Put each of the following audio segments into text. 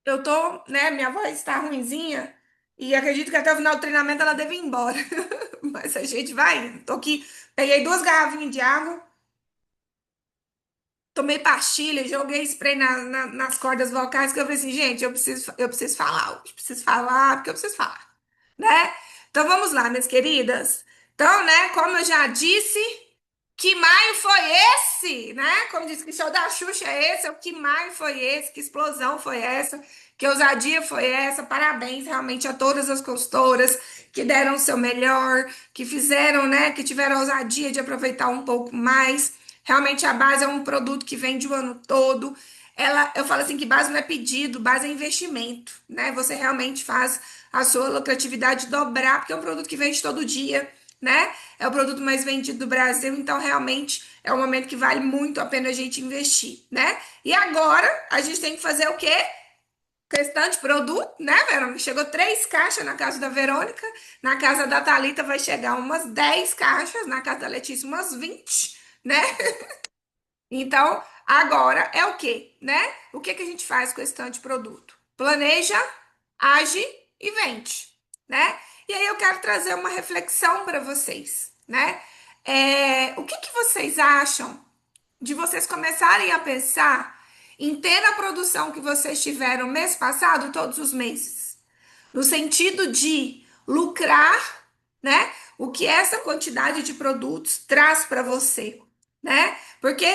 Eu tô, né? Minha voz tá ruinzinha e acredito que até o final do treinamento ela deve ir embora. Mas a gente vai indo. Tô aqui, peguei duas garrafinhas de água, tomei pastilha, joguei spray nas cordas vocais, que eu falei assim, gente, eu preciso falar hoje, preciso falar, porque eu preciso falar, né? Então vamos lá, minhas queridas. Então, né, como eu já disse. Que maio foi esse, né? Como disse que show da Xuxa é esse, que maio foi esse, que explosão foi essa, que ousadia foi essa. Parabéns realmente a todas as consultoras que deram o seu melhor, que fizeram, né? Que tiveram a ousadia de aproveitar um pouco mais. Realmente a base é um produto que vende o ano todo. Eu falo assim que base não é pedido, base é investimento, né? Você realmente faz a sua lucratividade dobrar, porque é um produto que vende todo dia, né? É o produto mais vendido do Brasil, então realmente é um momento que vale muito a pena a gente investir, né? E agora a gente tem que fazer o quê? Questão de produto, né, Verônica? Chegou três caixas na casa da Verônica, na casa da Thalita vai chegar umas 10 caixas, na casa da Letícia umas 20, né? Então, agora é o quê, né? O que que a gente faz com esse tanto de produto? Planeja, age e vende, né? E aí eu quero trazer uma reflexão para vocês, né? O que que vocês acham de vocês começarem a pensar em ter a produção que vocês tiveram mês passado todos os meses? No sentido de lucrar, né? O que essa quantidade de produtos traz para você, né? Porque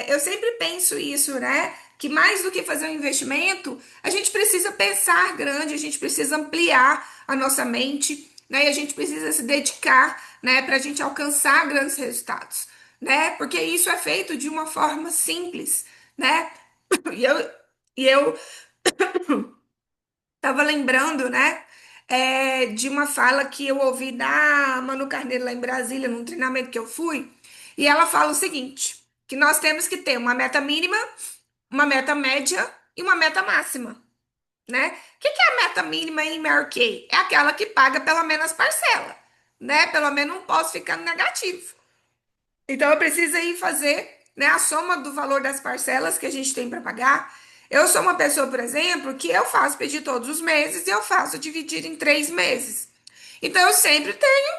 eu sempre penso isso, né? Que mais do que fazer um investimento, a gente precisa pensar grande, a gente precisa ampliar a nossa mente, né? E a gente precisa se dedicar, né? Para a gente alcançar grandes resultados, né? Porque isso é feito de uma forma simples, né? E eu tava lembrando, né, de uma fala que eu ouvi da Manu Carneiro lá em Brasília, num treinamento que eu fui, e ela fala o seguinte, que nós temos que ter uma meta mínima, uma meta média e uma meta máxima, né? O que que é a meta mínima em Mary Kay? É aquela que paga pelo menos parcela, né? Pelo menos não posso ficar no negativo. Então eu preciso aí fazer, né, a soma do valor das parcelas que a gente tem para pagar. Eu sou uma pessoa, por exemplo, que eu faço pedir todos os meses e eu faço dividir em 3 meses. Então eu sempre tenho,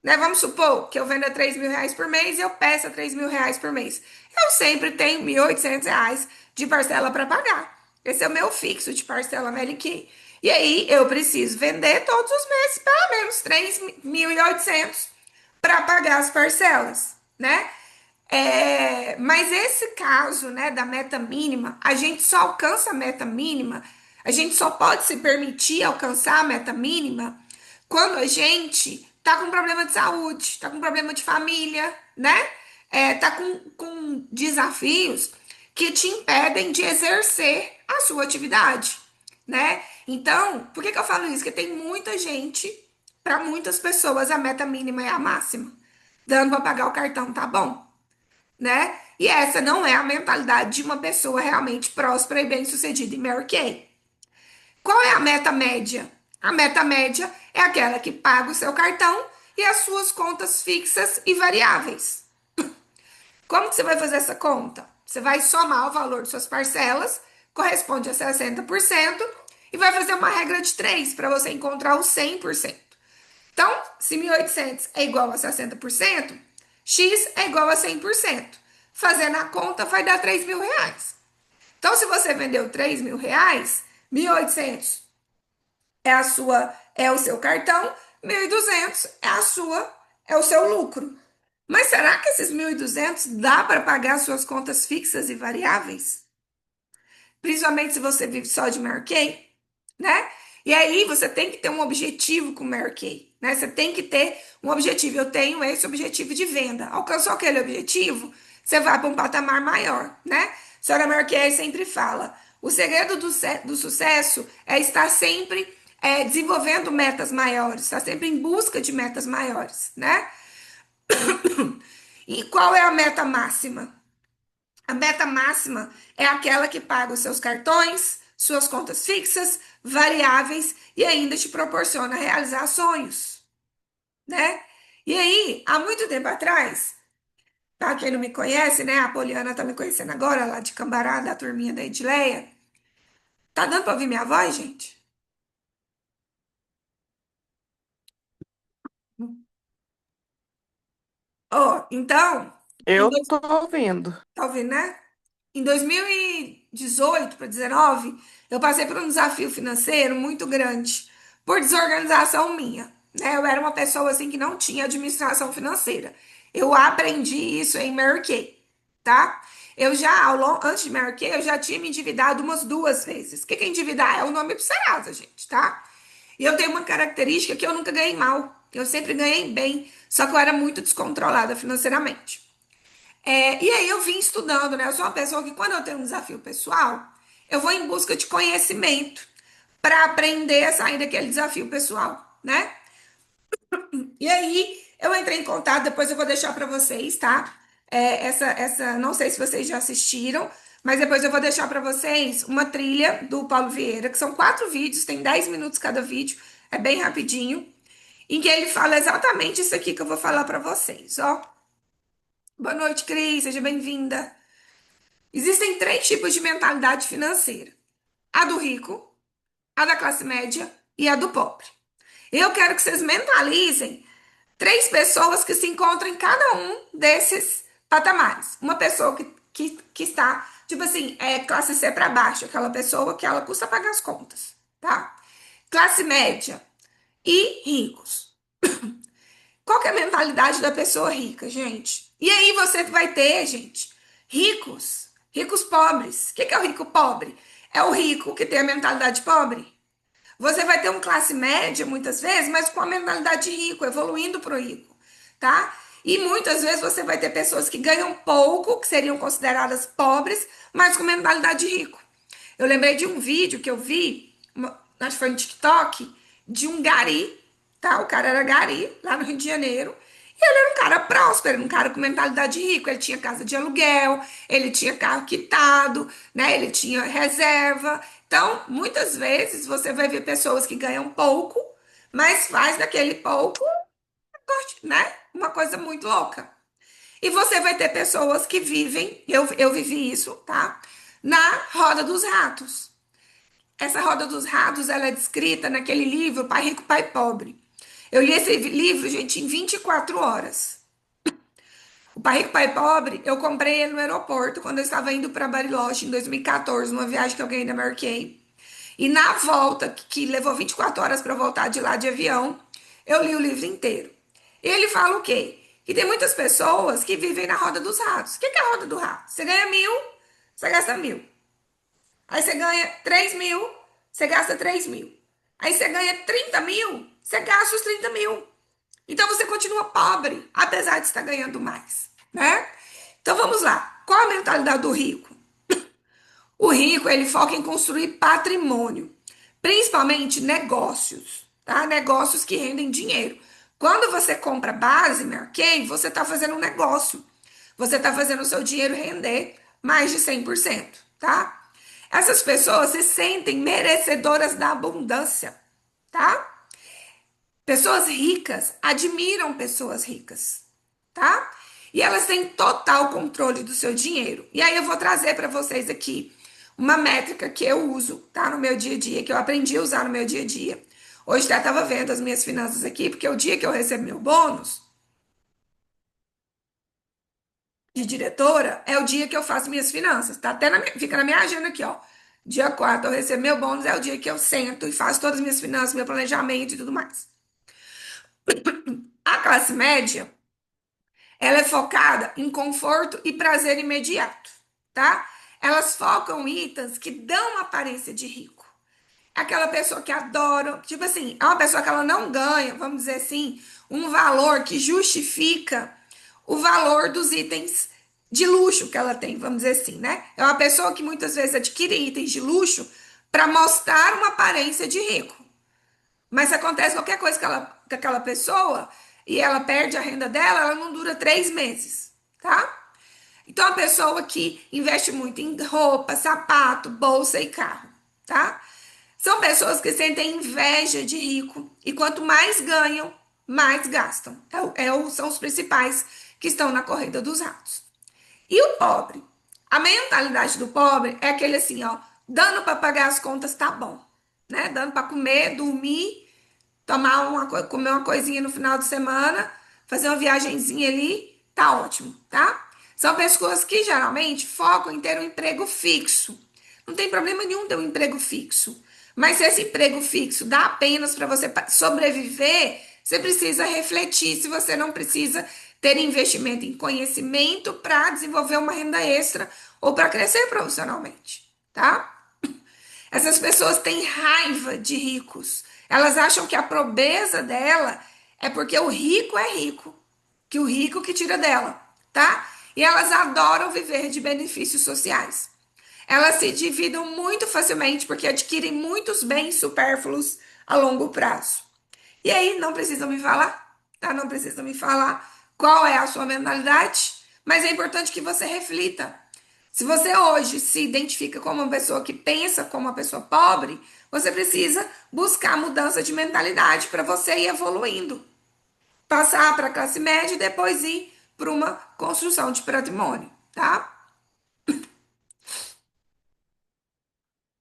né? Vamos supor que eu venda R$ 3.000 por mês e eu peça R$ 3.000 por mês. Eu sempre tenho R$ 1.800 de parcela para pagar. Esse é o meu fixo de parcela Meliquim. E aí eu preciso vender todos os meses pelo menos 3.800 para pagar as parcelas, né? Mas esse caso, né, da meta mínima, a gente só alcança a meta mínima, a gente só pode se permitir alcançar a meta mínima quando a gente tá com problema de saúde, tá com problema de família, né? Tá com desafios que te impedem de exercer a sua atividade, né? Então, por que que eu falo isso? Porque tem muita gente, para muitas pessoas, a meta mínima é a máxima. Dando para pagar o cartão, tá bom, né? E essa não é a mentalidade de uma pessoa realmente próspera e bem-sucedida em Mary Kay. Qual é a meta média? A meta média é aquela que paga o seu cartão e as suas contas fixas e variáveis. Como que você vai fazer essa conta? Você vai somar o valor de suas parcelas, corresponde a 60%, e vai fazer uma regra de 3 para você encontrar o 100%. Então, se 1.800 é igual a 60%, X é igual a 100%. Fazendo a conta vai dar R$ 3.000. Então, se você vendeu R$ 3.000, 1.800 é o seu cartão, 1.200 é o seu lucro. Mas será que esses 1.200 dá para pagar suas contas fixas e variáveis? Principalmente se você vive só de Mary Kay, né? E aí você tem que ter um objetivo com o Mary Kay, né? Você tem que ter um objetivo. Eu tenho esse objetivo de venda. Alcançou aquele objetivo, você vai para um patamar maior, né? A senhora Mary Kay sempre fala: o segredo do sucesso é estar sempre desenvolvendo metas maiores, estar sempre em busca de metas maiores, né? E qual é a meta máxima? A meta máxima é aquela que paga os seus cartões, suas contas fixas, variáveis e ainda te proporciona realizar sonhos, né? E aí, há muito tempo atrás, para quem não me conhece, né? A Poliana tá me conhecendo agora, lá de Cambará, da turminha da Edileia. Tá dando pra ouvir minha voz, gente? Ó, então, em Eu dois- tô ouvindo. tá ouvindo, né? Em 2018 para 19, eu passei por um desafio financeiro muito grande, por desorganização minha, né? Eu era uma pessoa assim que não tinha administração financeira. Eu aprendi isso em Mary Kay, tá? Eu já, antes de Mary Kay, eu já tinha me endividado umas duas vezes. O que que é endividar? É o nome pro Serasa, gente, tá? E eu tenho uma característica que eu nunca ganhei mal. Eu sempre ganhei bem, só que eu era muito descontrolada financeiramente. E aí eu vim estudando, né? Eu sou uma pessoa que quando eu tenho um desafio pessoal, eu vou em busca de conhecimento para aprender a sair daquele desafio pessoal, né? E aí eu entrei em contato, depois eu vou deixar para vocês, tá? Não sei se vocês já assistiram, mas depois eu vou deixar para vocês uma trilha do Paulo Vieira, que são 4 vídeos, tem 10 minutos cada vídeo, é bem rapidinho, em que ele fala exatamente isso aqui que eu vou falar para vocês, ó. Boa noite, Cris, seja bem-vinda. Existem 3 tipos de mentalidade financeira: a do rico, a da classe média e a do pobre. Eu quero que vocês mentalizem 3 pessoas que se encontram em cada um desses patamares. Uma pessoa que está, tipo assim, classe C para baixo, aquela pessoa que ela custa pagar as contas, tá? Classe média e ricos. Qual que é a mentalidade da pessoa rica, gente? E aí você vai ter, gente, ricos pobres. O que que é o rico pobre? É o rico que tem a mentalidade pobre. Você vai ter um classe média, muitas vezes, mas com a mentalidade de rico, evoluindo para o rico, tá? E muitas vezes você vai ter pessoas que ganham pouco, que seriam consideradas pobres, mas com mentalidade de rico. Eu lembrei de um vídeo que eu vi, acho que foi no TikTok, de um gari, tá? O cara era gari, lá no Rio de Janeiro. E ele era um cara próspero, um cara com mentalidade de rico. Ele tinha casa de aluguel, ele tinha carro quitado, né? Ele tinha reserva. Então, muitas vezes você vai ver pessoas que ganham pouco, mas faz daquele pouco, né? Uma coisa muito louca. E você vai ter pessoas que vivem, eu vivi isso, tá? Na roda dos ratos. Essa roda dos ratos, ela é descrita naquele livro Pai Rico, Pai Pobre. Eu li esse livro, gente, em 24 horas. O Pai Rico, Pai Pobre, eu comprei ele no aeroporto quando eu estava indo para Bariloche em 2014, numa viagem que eu ganhei da Mary Kay. E na volta, que levou 24 horas para voltar de lá de avião, eu li o livro inteiro. E ele fala o quê? Que tem muitas pessoas que vivem na roda dos ratos. O que é a roda do rato? Você ganha 1.000, você gasta 1.000. Aí você ganha 3.000, você gasta 3.000. Aí você ganha 30.000, você gasta os 30.000. Então você continua pobre, apesar de estar ganhando mais, né? Então vamos lá. Qual a mentalidade do rico? O rico, ele foca em construir patrimônio, principalmente negócios, tá? Negócios que rendem dinheiro. Quando você compra base, Mercado, você está fazendo um negócio. Você está fazendo o seu dinheiro render mais de 100%, tá? Essas pessoas se sentem merecedoras da abundância, tá? Pessoas ricas admiram pessoas ricas, tá? E elas têm total controle do seu dinheiro. E aí eu vou trazer para vocês aqui uma métrica que eu uso, tá? No meu dia a dia, que eu aprendi a usar no meu dia a dia. Hoje até estava vendo as minhas finanças aqui, porque o dia que eu recebo meu bônus de diretora é o dia que eu faço minhas finanças. Tá até fica na minha agenda aqui, ó. Dia 4 eu recebo meu bônus, é o dia que eu sento e faço todas as minhas finanças, meu planejamento e tudo mais. A classe média, ela é focada em conforto e prazer imediato, tá? Elas focam em itens que dão aparência de rico. Aquela pessoa que adora, tipo assim, é uma pessoa que ela não ganha, vamos dizer assim, um valor que justifica o valor dos itens de luxo que ela tem, vamos dizer assim, né? É uma pessoa que muitas vezes adquire itens de luxo para mostrar uma aparência de rico. Mas se acontece qualquer coisa com aquela pessoa e ela perde a renda dela, ela não dura 3 meses, tá? Então, a pessoa que investe muito em roupa, sapato, bolsa e carro, tá? São pessoas que sentem inveja de rico e quanto mais ganham, mais gastam. São os principais que estão na corrida dos ratos. E o pobre? A mentalidade do pobre é aquele assim, ó. Dando para pagar as contas tá bom, né? Dando para comer, dormir, comer uma coisinha no final de semana, fazer uma viagenzinha ali, tá ótimo, tá? São pessoas que geralmente focam em ter um emprego fixo. Não tem problema nenhum ter um emprego fixo. Mas se esse emprego fixo dá apenas para você sobreviver, você precisa refletir se você não precisa ter investimento em conhecimento para desenvolver uma renda extra ou para crescer profissionalmente, tá? Essas pessoas têm raiva de ricos. Elas acham que a pobreza dela é porque o rico é rico, que o rico que tira dela, tá? E elas adoram viver de benefícios sociais. Elas se endividam muito facilmente porque adquirem muitos bens supérfluos a longo prazo. E aí, não precisam me falar, tá? Não precisam me falar qual é a sua mentalidade, mas é importante que você reflita. Se você hoje se identifica como uma pessoa que pensa como uma pessoa pobre, você precisa buscar mudança de mentalidade para você ir evoluindo. Passar para a classe média e depois ir para uma construção de patrimônio, tá?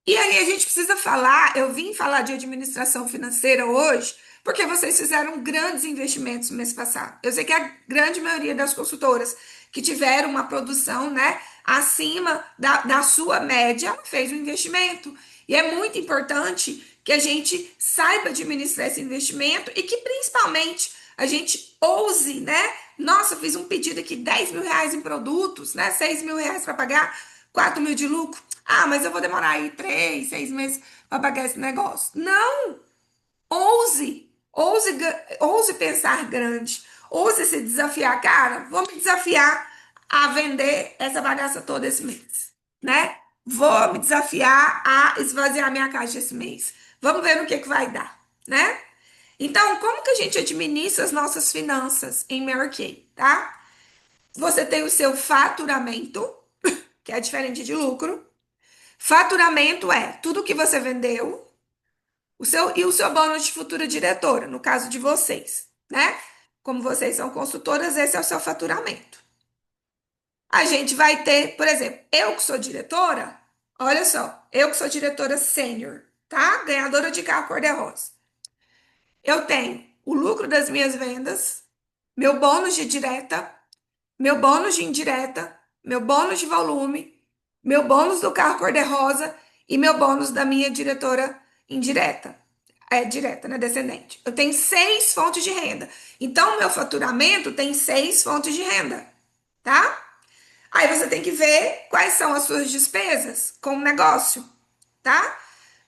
E aí a gente precisa falar, eu vim falar de administração financeira hoje, porque vocês fizeram grandes investimentos no mês passado. Eu sei que a grande maioria das consultoras que tiveram uma produção, né, acima da sua média fez um investimento. E é muito importante que a gente saiba administrar esse investimento e que principalmente a gente ouse, né? Nossa, eu fiz um pedido aqui, R$ 10.000 em produtos, né? R$ 6.000 para pagar, 4.000 de lucro. Ah, mas eu vou demorar aí 3, 6 meses para pagar esse negócio. Não! Ouse pensar grande. Ouse se desafiar. Cara, vou me desafiar a vender essa bagaça toda esse mês, né? Vou me desafiar a esvaziar minha caixa esse mês. Vamos ver no que vai dar, né? Então, como que a gente administra as nossas finanças em Mary Kay, tá? Você tem o seu faturamento, que é diferente de lucro. Faturamento é tudo que você vendeu, o seu bônus de futura diretora, no caso de vocês, né? Como vocês são consultoras, esse é o seu faturamento. A gente vai ter, por exemplo, eu que sou diretora, olha só, eu que sou diretora sênior, tá? Ganhadora de carro cor-de-rosa. Eu tenho o lucro das minhas vendas, meu bônus de direta, meu bônus de indireta, meu bônus de volume, meu bônus do carro cor-de-rosa e meu bônus da minha diretora indireta. É direta, né? Descendente. Eu tenho 6 fontes de renda. Então, o meu faturamento tem 6 fontes de renda, tá? Aí você tem que ver quais são as suas despesas com o negócio, tá?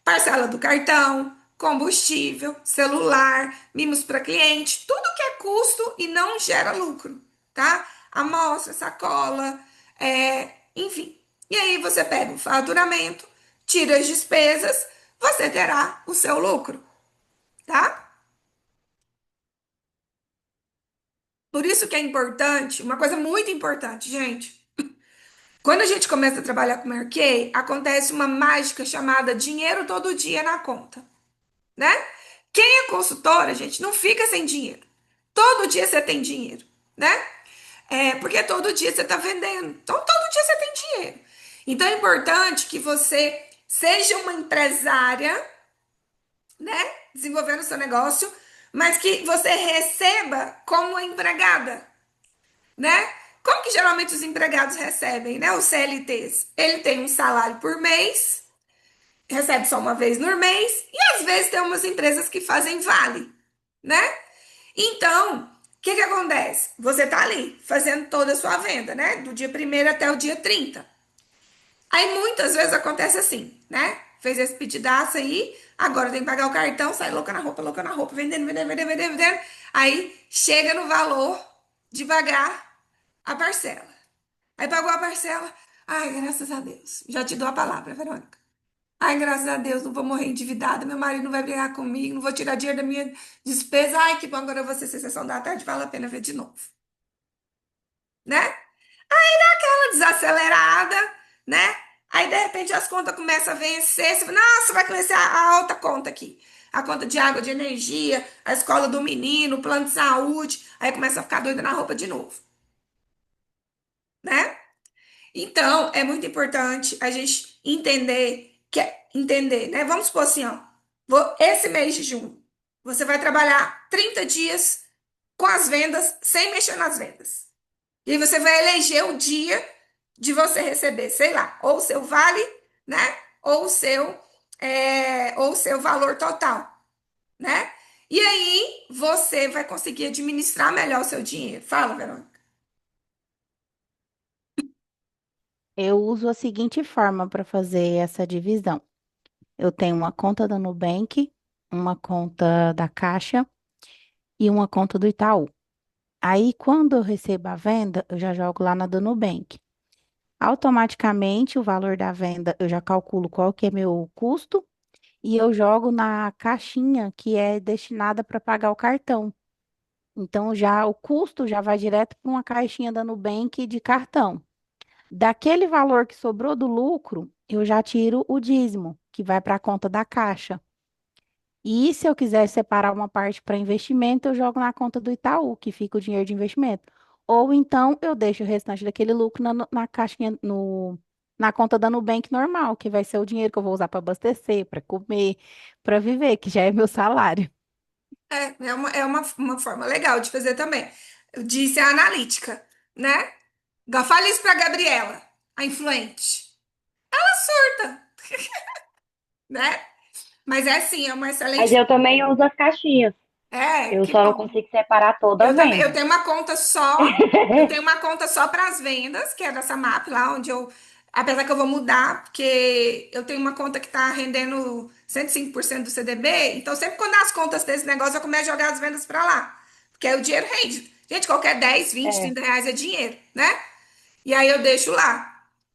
Parcela do cartão, combustível, celular, mimos para cliente, tudo que é custo e não gera lucro, tá? Amostra, sacola, enfim. E aí você pega o faturamento, tira as despesas, você terá o seu lucro, tá? Por isso que é importante, uma coisa muito importante, gente. Quando a gente começa a trabalhar com Mary Kay, acontece uma mágica chamada dinheiro todo dia na conta, né? Quem é consultora, gente, não fica sem dinheiro. Todo dia você tem dinheiro, né? Porque todo dia você está vendendo. Então, todo dia você tem dinheiro. Então, é importante que você seja uma empresária, né? Desenvolvendo o seu negócio, mas que você receba como empregada, né? Como que geralmente os empregados recebem, né? Os CLTs. Ele tem um salário por mês, recebe só uma vez no mês, e às vezes tem umas empresas que fazem vale, né? Então, o que que acontece? Você tá ali fazendo toda a sua venda, né? Do dia 1º até o dia 30. Aí muitas vezes acontece assim, né? Fez esse pedidaço aí, agora tem que pagar o cartão, sai louca na roupa, vendendo, vendendo, vendendo, vendendo, vendendo. Aí chega no valor de pagar a parcela. Aí pagou a parcela. Ai, graças a Deus. Já te dou a palavra, Verônica. Ai, graças a Deus, não vou morrer endividada. Meu marido não vai brigar comigo, não vou tirar dinheiro da minha despesa. Ai, que bom, agora eu vou ser sessão da tarde, vale a pena ver de novo, né? Aquela desacelerada, né? Aí, de repente, as contas começam a vencer. Você fala, nossa, vai começar a alta conta aqui. A conta de água, de energia, a escola do menino, o plano de saúde. Aí começa a ficar doida na roupa de novo, né? Então, é muito importante a gente entender. quer entender, né? Vamos supor assim, ó, esse mês de junho, você vai trabalhar 30 dias com as vendas, sem mexer nas vendas. E aí você vai eleger o dia de você receber, sei lá, ou o seu vale, né? Ou o seu valor total, né? E aí você vai conseguir administrar melhor o seu dinheiro. Fala, Verônica. Eu uso a seguinte forma para fazer essa divisão. Eu tenho uma conta da Nubank, uma conta da Caixa e uma conta do Itaú. Aí, quando eu recebo a venda, eu já jogo lá na do Nubank. Automaticamente, o valor da venda, eu já calculo qual que é meu custo e eu jogo na caixinha que é destinada para pagar o cartão. Então, já o custo já vai direto para uma caixinha da Nubank de cartão. Daquele valor que sobrou do lucro, eu já tiro o dízimo, que vai para a conta da Caixa. E se eu quiser separar uma parte para investimento, eu jogo na conta do Itaú, que fica o dinheiro de investimento. Ou então eu deixo o restante daquele lucro na caixinha, na conta da Nubank normal, que vai ser o dinheiro que eu vou usar para abastecer, para comer, para viver, que já é meu salário. É uma forma legal de fazer também. Eu disse a analítica, né? Fale isso pra Gabriela, a influente. Surta, né? Mas é assim, é uma Mas excelente. eu também uso as caixinhas. É, Eu que só não bom. consigo separar toda a Eu também, eu venda. tenho uma conta só, eu tenho uma conta só para as vendas, que é dessa MAP lá, onde apesar que eu vou mudar, porque eu tenho uma conta que está rendendo 105% do CDB, então sempre quando as contas desse negócio, eu começo a jogar as vendas para lá, porque aí o dinheiro rende. Gente, qualquer 10, 20, É, 30 reais é dinheiro, né? E aí eu deixo lá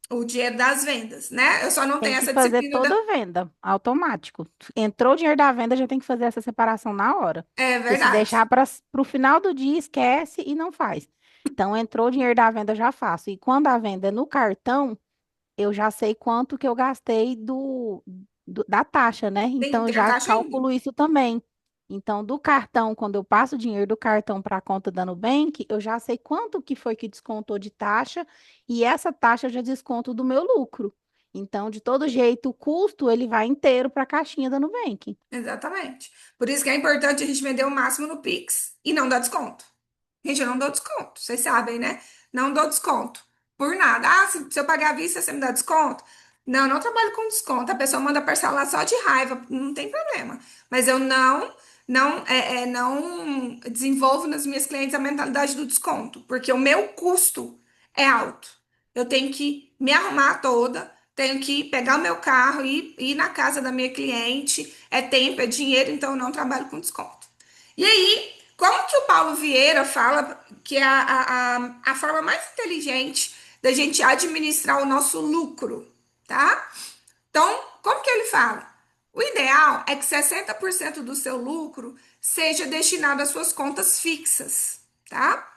o dinheiro das vendas, né? Eu só não Tem tenho que essa fazer disciplina toda a venda, automático. Entrou o dinheiro da venda, já tem que fazer essa separação na hora. É Porque se verdade. deixar para o final do dia, esquece e não faz. Então, entrou o dinheiro da venda, já faço. E quando a venda é no cartão, eu já sei quanto que eu gastei da taxa, né? Então, eu Tem a já taxa ainda. calculo isso também. Então, do cartão, quando eu passo o dinheiro do cartão para a conta da Nubank, eu já sei quanto que foi que descontou de taxa e essa taxa eu já desconto do meu lucro. Então, de todo jeito, o custo ele vai inteiro para a caixinha da Nubank. Exatamente. Por isso que é importante a gente vender o máximo no Pix e não dar desconto. Gente, eu não dou desconto, vocês sabem, né? Não dou desconto por nada. Ah, se eu pagar à vista, você me dá desconto? Não, eu não trabalho com desconto. A pessoa manda parcelar só de raiva, não tem problema. Mas eu não desenvolvo nas minhas clientes a mentalidade do desconto, porque o meu custo é alto. Eu tenho que me arrumar toda, tenho que pegar o meu carro e ir na casa da minha cliente. É tempo, é dinheiro, então eu não trabalho com desconto. E aí, como que o Paulo Vieira fala que é a forma mais inteligente da gente administrar o nosso lucro, tá? Então, como que ele fala? O ideal é que 60% do seu lucro seja destinado às suas contas fixas, tá?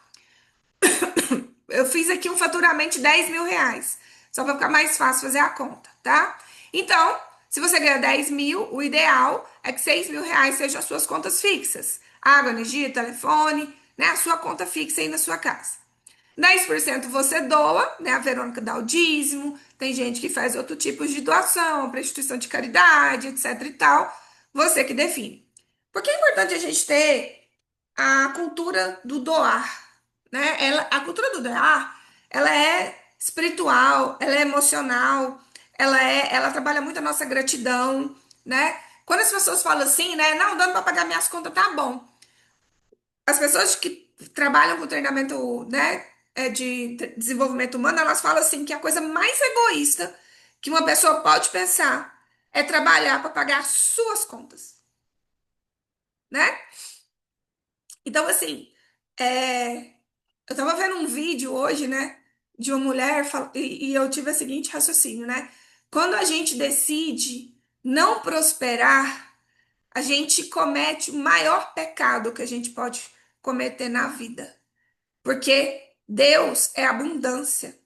Eu fiz aqui um faturamento de 10 mil reais, só para ficar mais fácil fazer a conta, tá? Então, se você ganha 10 mil, o ideal é que 6 mil reais sejam as suas contas fixas. Água, energia, telefone, né? A sua conta fixa aí na sua casa. 10% você doa, né? A Verônica dá o dízimo, tem gente que faz outro tipo de doação, para instituição de caridade, etc e tal. Você que define. Porque é importante a gente ter a cultura do doar, né? A cultura do doar, ela é espiritual, ela é emocional, ela trabalha muito a nossa gratidão, né? Quando as pessoas falam assim, né? Não, dando para pagar minhas contas, tá bom. As pessoas que trabalham com treinamento, né, de desenvolvimento humano, elas falam assim que a coisa mais egoísta que uma pessoa pode pensar é trabalhar para pagar suas contas, né? Então, assim, eu tava vendo um vídeo hoje, né, de uma mulher e eu tive o seguinte raciocínio, né? Quando a gente decide não prosperar, a gente comete o maior pecado que a gente pode cometer na vida. Porque Deus é abundância.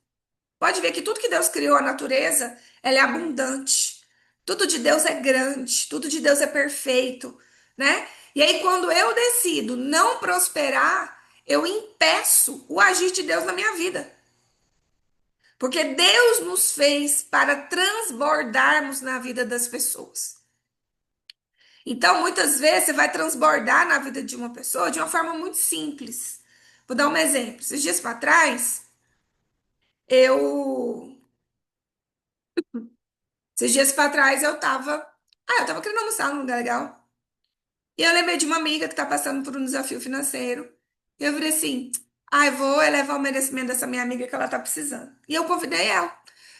Pode ver que tudo que Deus criou, a natureza, ela é abundante. Tudo de Deus é grande, tudo de Deus é perfeito, né? E aí, quando eu decido não prosperar, eu impeço o agir de Deus na minha vida. Porque Deus nos fez para transbordarmos na vida das pessoas. Então, muitas vezes, você vai transbordar na vida de uma pessoa de uma forma muito simples. Vou dar um exemplo. Esses dias para trás, eu. Esses dias para trás, eu tava. Eu tava querendo almoçar num lugar legal. E eu lembrei de uma amiga que tá passando por um desafio financeiro. E eu virei assim: eu vou elevar o merecimento dessa minha amiga que ela tá precisando. E eu convidei ela.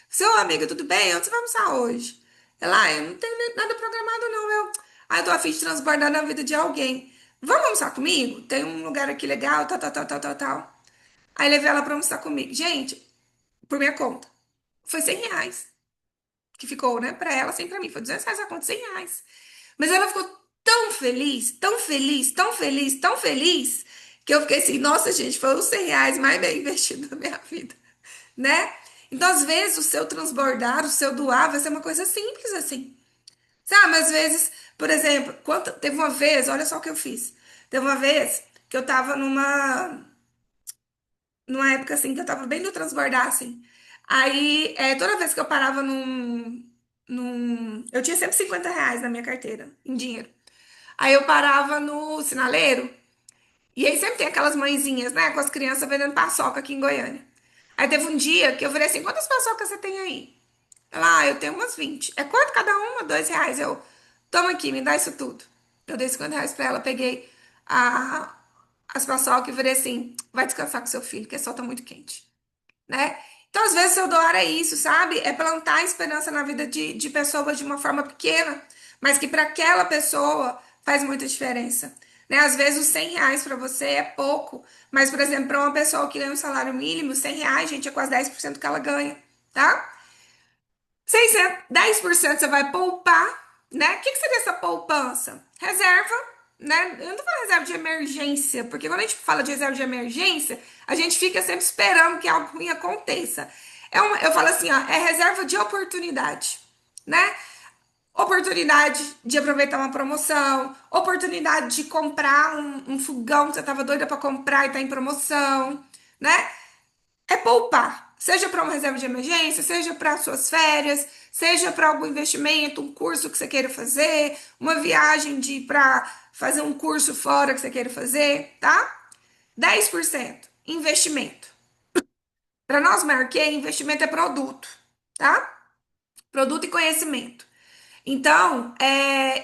Seu amiga, tudo bem? Onde você vai almoçar hoje? Ela, eu não tenho nada programado, não. Eu tô a fim de transbordar na vida de alguém. Vamos almoçar comigo? Tem um lugar aqui legal, tal, tal, tal, tal, tal, tal. Aí levei ela pra almoçar comigo. Gente, por minha conta, foi R$ 100 que ficou, né? Pra ela, sem pra mim. Foi R$ 200 a conta, R$ 100. Mas ela ficou tão feliz, tão feliz, tão feliz, tão feliz, que eu fiquei assim, nossa, gente, foi os R$ 100 mais bem investido da minha vida, né? Então, às vezes, o seu transbordar, o seu doar vai ser uma coisa simples assim. Sabe, às vezes, por exemplo, teve uma vez, olha só o que eu fiz. Teve uma vez que eu tava numa época assim, que eu tava bem no transbordar, assim. Aí, toda vez que eu parava eu tinha sempre R$ 50 na minha carteira, em dinheiro. Aí eu parava no sinaleiro, e aí sempre tem aquelas mãezinhas, né, com as crianças vendendo paçoca aqui em Goiânia. Aí teve um dia que eu falei assim, quantas paçocas você tem aí? Ela, eu tenho umas 20. É quanto cada uma? R$ 2. Toma aqui, me dá isso tudo. Eu dei R$ 50 pra ela, peguei a, as paçocas e falei assim, vai descansar com seu filho, que a sol tá muito quente, né? Então, às vezes, seu doar é isso, sabe? É plantar esperança na vida de pessoas de uma forma pequena, mas que para aquela pessoa faz muita diferença. Né? Às vezes, os R$ 100 para você é pouco, mas, por exemplo, para uma pessoa que ganha um salário mínimo, R$ 100, gente, é quase 10% que ela ganha, tá? 600, 10% você vai poupar, né? O que seria essa poupança? Reserva, né? Eu não tô falando reserva de emergência, porque quando a gente fala de reserva de emergência, a gente fica sempre esperando que algo ruim aconteça. Eu falo assim, ó, é reserva de oportunidade, né? Oportunidade de aproveitar uma promoção, oportunidade de comprar um fogão que você tava doida para comprar e tá em promoção, né? É poupar, seja para uma reserva de emergência, seja para suas férias, seja para algum investimento, um curso que você queira fazer, uma viagem de para fazer um curso fora que você queira fazer, tá? 10% investimento. Para nós, Marquei, investimento é produto, tá? Produto e conhecimento. Então,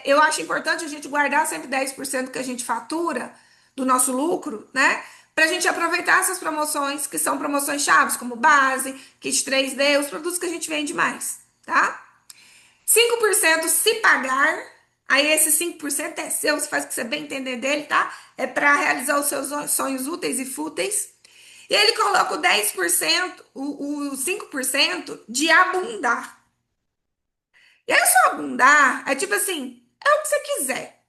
eu acho importante a gente guardar sempre 10% que a gente fatura do nosso lucro, né? Pra gente aproveitar essas promoções, que são promoções chaves, como base, kit 3D, os produtos que a gente vende mais, tá? 5% se pagar, aí esse 5% é seu, você faz o que você bem entender dele, tá? É para realizar os seus sonhos úteis e fúteis. E ele coloca o 10%, o 5% de abundar. E aí, só abundar é tipo assim, é o que você quiser.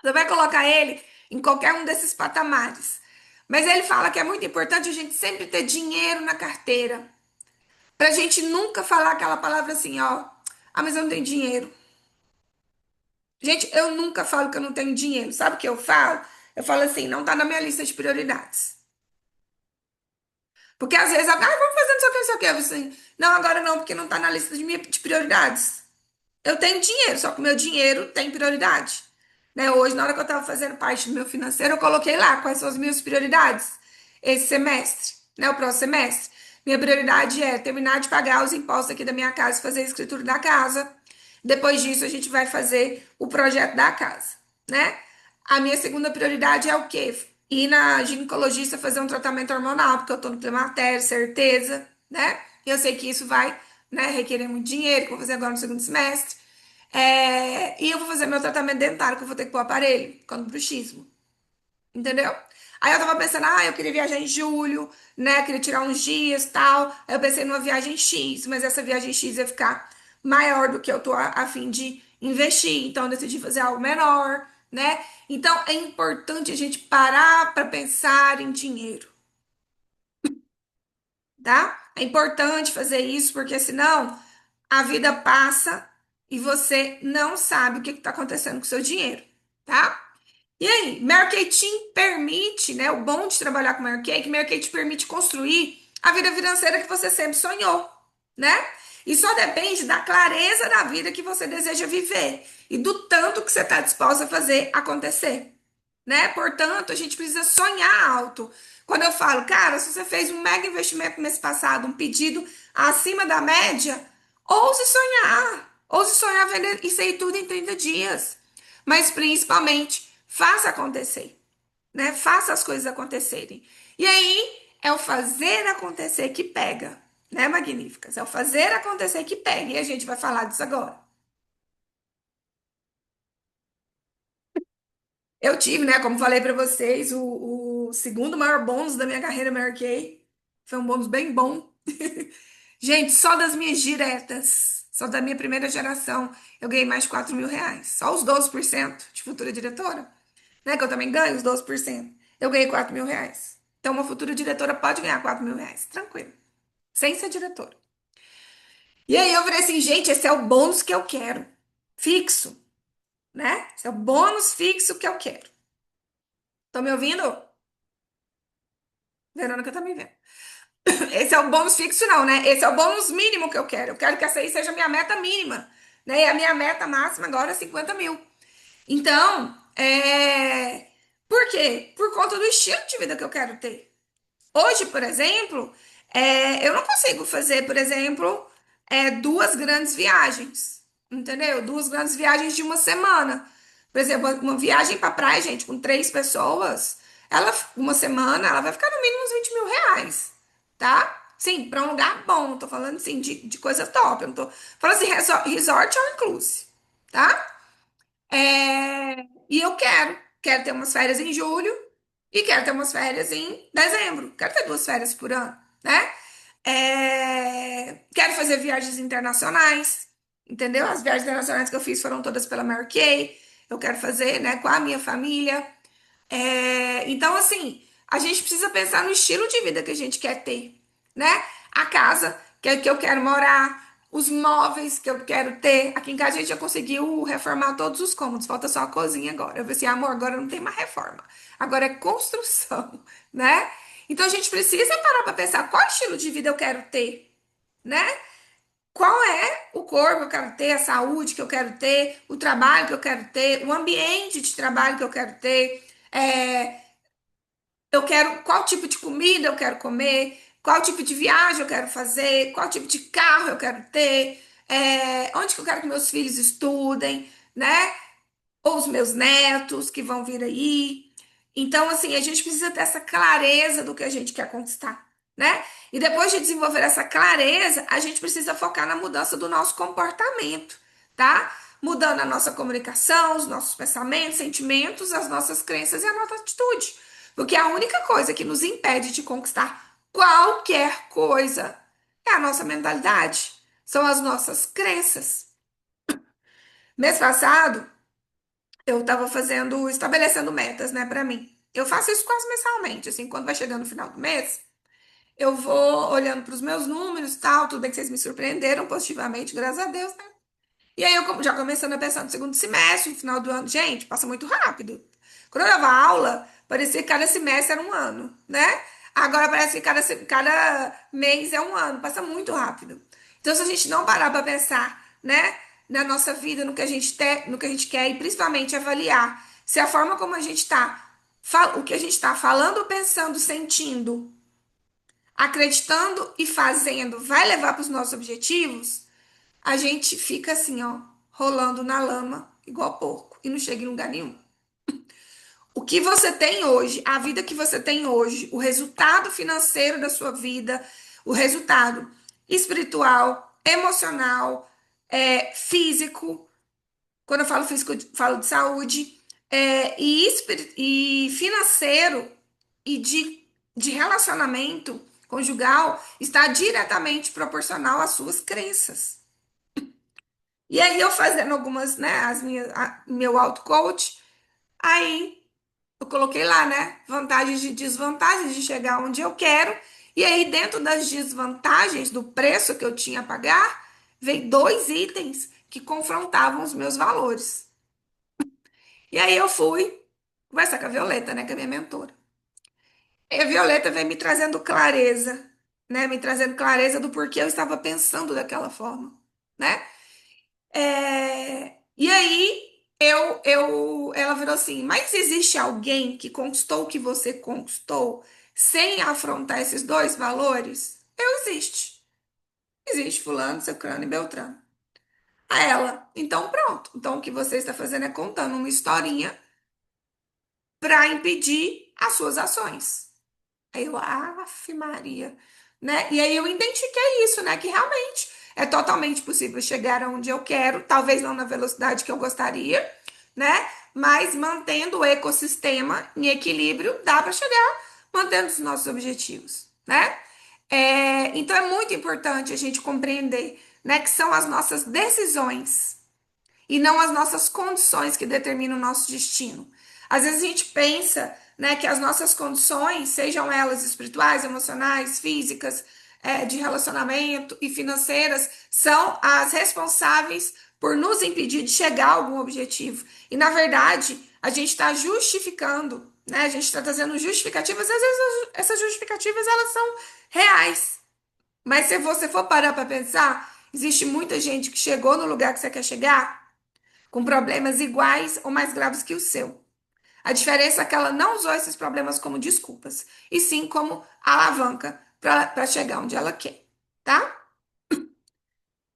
Você vai colocar ele em qualquer um desses patamares. Mas ele fala que é muito importante a gente sempre ter dinheiro na carteira. Pra gente nunca falar aquela palavra assim, ó. Mas eu não tenho dinheiro. Gente, eu nunca falo que eu não tenho dinheiro. Sabe o que eu falo? Eu falo assim, não tá na minha lista de prioridades. Porque às vezes, vamos fazer não sei o que, não sei o que. Eu falo assim, não, agora não, porque não tá na lista de prioridades. Eu tenho dinheiro, só que o meu dinheiro tem prioridade. Né? Hoje, na hora que eu estava fazendo parte do meu financeiro, eu coloquei lá quais são as minhas prioridades esse semestre, né? O próximo semestre. Minha prioridade é terminar de pagar os impostos aqui da minha casa, fazer a escritura da casa. Depois disso, a gente vai fazer o projeto da casa, né? A minha segunda prioridade é o quê? Ir na ginecologista fazer um tratamento hormonal, porque eu tô no climatério, certeza, né? E eu sei que isso vai, né, requerer muito dinheiro, que eu vou fazer agora no segundo semestre. E eu vou fazer meu tratamento dentário, que eu vou ter que pôr aparelho, quando bruxismo. Entendeu? Aí eu tava pensando, eu queria viajar em julho, né? Queria tirar uns dias e tal. Aí eu pensei numa viagem X, mas essa viagem X ia ficar maior do que eu tô a fim de investir. Então eu decidi fazer algo menor, né? Então é importante a gente parar para pensar em dinheiro, tá? É importante fazer isso, porque senão a vida passa e você não sabe o que está acontecendo com o seu dinheiro, tá? E aí, Mary Kay te permite, né? O bom de trabalhar com Mary Kay é que Mary Kay te permite construir a vida financeira que você sempre sonhou, né? E só depende da clareza da vida que você deseja viver e do tanto que você está disposta a fazer acontecer, né? Portanto, a gente precisa sonhar alto. Quando eu falo, cara, se você fez um mega investimento mês passado, um pedido acima da média, ouse sonhar. Ouse sonhar vender isso aí tudo em 30 dias. Mas principalmente, faça acontecer, né? Faça as coisas acontecerem. E aí é o fazer acontecer que pega, né, magníficas? É o fazer acontecer que pega. E a gente vai falar disso agora. Eu tive, né, como falei para vocês, o segundo maior bônus da minha carreira Mary Kay. Foi um bônus bem bom. Gente, só das minhas diretas, só da minha primeira geração, eu ganhei mais de R$ 4.000. Só os 12% de futura diretora, né? Que eu também ganho os 12%. Eu ganhei R$ 4.000. Então, uma futura diretora pode ganhar R$ 4.000, tranquilo, sem ser diretora. E aí eu falei assim, gente, esse é o bônus que eu quero. Fixo, né? Esse é o bônus fixo que eu quero. Estão me ouvindo? Verônica tá me vendo. Esse é o bônus fixo, não, né? Esse é o bônus mínimo que eu quero. Eu quero que essa aí seja a minha meta mínima, né? E a minha meta máxima agora é 50 mil. Então, por quê? Por conta do estilo de vida que eu quero ter. Hoje, por exemplo, eu não consigo fazer, por exemplo, duas grandes viagens, entendeu? Duas grandes viagens de uma semana. Por exemplo, uma viagem para praia, gente, com três pessoas, uma semana, ela vai ficar no mínimo uns R$ 20.000, tá? Sim, para um lugar bom, tô falando assim, de coisa top, eu não tô falando assim, resort all inclusive, tá? E eu quero ter umas férias em julho e quero ter umas férias em dezembro. Quero ter 2 férias por ano, né? Quero fazer viagens internacionais, entendeu? As viagens internacionais que eu fiz foram todas pela Mary Kay. Eu quero fazer, né, com a minha família. Então, assim, a gente precisa pensar no estilo de vida que a gente quer ter, né? A casa que eu quero morar, os móveis que eu quero ter. Aqui em casa a gente já conseguiu reformar todos os cômodos, falta só a cozinha agora. Eu falei assim, amor, agora não tem mais reforma, agora é construção, né? Então a gente precisa parar para pensar qual estilo de vida eu quero ter, né? Qual é o corpo que eu quero ter, a saúde que eu quero ter, o trabalho que eu quero ter, o ambiente de trabalho que eu quero ter. Eu quero qual tipo de comida eu quero comer, qual tipo de viagem eu quero fazer, qual tipo de carro eu quero ter, onde que eu quero que meus filhos estudem, né? Ou os meus netos que vão vir aí. Então, assim, a gente precisa ter essa clareza do que a gente quer conquistar, né? E depois de desenvolver essa clareza, a gente precisa focar na mudança do nosso comportamento, tá? Mudando a nossa comunicação, os nossos pensamentos, sentimentos, as nossas crenças e a nossa atitude. Porque a única coisa que nos impede de conquistar qualquer coisa é a nossa mentalidade, são as nossas crenças. Mês passado, eu estava estabelecendo metas, né, para mim. Eu faço isso quase mensalmente, assim, quando vai chegando no final do mês, eu vou olhando para os meus números e tal, tudo bem que vocês me surpreenderam positivamente, graças a Deus, né? E aí já começando a pensar no segundo semestre, no final do ano, gente, passa muito rápido. Quando eu dava aula, parecia que cada semestre era um ano, né? Agora parece que cada mês é um ano, passa muito rápido. Então, se a gente não parar para pensar, né, na nossa vida, no que a gente no que a gente quer e principalmente avaliar se a forma como a gente está, o que a gente está falando, pensando, sentindo, acreditando e fazendo vai levar para os nossos objetivos, a gente fica assim, ó, rolando na lama, igual porco, e não chega em lugar nenhum. O que você tem hoje, a vida que você tem hoje, o resultado financeiro da sua vida, o resultado espiritual, emocional, físico, quando eu falo físico, eu falo de saúde, e financeiro e de relacionamento conjugal, está diretamente proporcional às suas crenças. E aí eu fazendo algumas, né, meu auto-coach, aí eu coloquei lá, né, vantagens e desvantagens de chegar onde eu quero. E aí dentro das desvantagens do preço que eu tinha a pagar, veio dois itens que confrontavam os meus valores. E aí eu fui conversar com a Violeta, né, que é minha mentora. E a Violeta veio me trazendo clareza. né? Me trazendo clareza do porquê eu estava pensando daquela forma, né? E aí ela virou assim, mas existe alguém que conquistou o que você conquistou sem afrontar esses dois valores? Eu existe. Existe fulano, ciclano e beltrano. A ela, então pronto. Então o que você está fazendo é contando uma historinha para impedir as suas ações. Aí eu, Aff, Maria, né? E aí eu identifiquei isso, né? Que realmente é totalmente possível chegar aonde eu quero, talvez não na velocidade que eu gostaria, né? Mas mantendo o ecossistema em equilíbrio, dá para chegar mantendo os nossos objetivos, né? Então é muito importante a gente compreender, né, que são as nossas decisões e não as nossas condições que determinam o nosso destino. Às vezes a gente pensa, né, que as nossas condições, sejam elas espirituais, emocionais, físicas, de relacionamento e financeiras, são as responsáveis por nos impedir de chegar a algum objetivo. E na verdade, a gente está justificando, né? A gente está trazendo justificativas, às vezes essas justificativas elas são reais. Mas se você for parar para pensar, existe muita gente que chegou no lugar que você quer chegar com problemas iguais ou mais graves que o seu. A diferença é que ela não usou esses problemas como desculpas, e sim como alavanca para chegar onde ela quer, tá?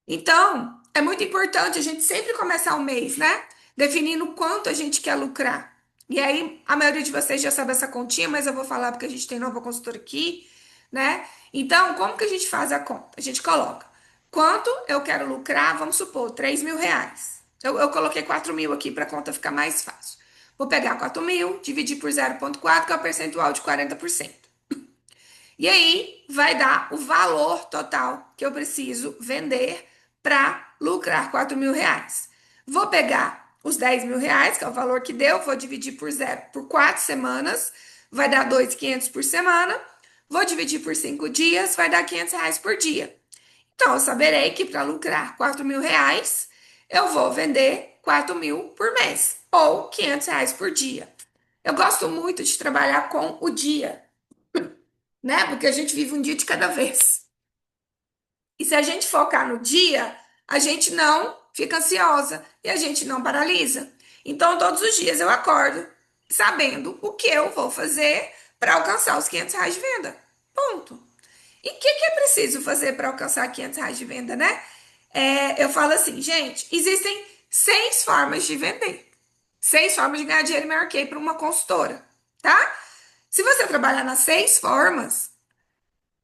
Então, é muito importante a gente sempre começar o mês, né? Definindo quanto a gente quer lucrar. E aí, a maioria de vocês já sabe essa continha, mas eu vou falar porque a gente tem nova consultora aqui, né? Então, como que a gente faz a conta? A gente coloca quanto eu quero lucrar, vamos supor, R$ 3.000. Eu coloquei 4.000 aqui para a conta ficar mais fácil. Vou pegar 4.000, dividir por 0,4, que é o percentual de 40%. E aí vai dar o valor total que eu preciso vender para lucrar R$ 4.000. Vou pegar os R$ 10.000, que é o valor que deu, vou dividir por zero por 4 semanas, vai dar 2.500 por semana. Vou dividir por 5 dias, vai dar R$ 500 por dia. Então, eu saberei que para lucrar R$ 4.000, eu vou vender 4.000 por mês, ou R$ 500 por dia. Eu gosto muito de trabalhar com o dia, né? Porque a gente vive um dia de cada vez. E se a gente focar no dia, a gente não fica ansiosa e a gente não paralisa. Então, todos os dias eu acordo sabendo o que eu vou fazer para alcançar os R$ 500 de venda. Ponto. E o que é preciso fazer para alcançar R$ 500 de venda, né? Eu falo assim, gente, existem 6 formas de vender. 6 formas de ganhar dinheiro e marquei para uma consultora, tá? Se você trabalhar nas 6 formas,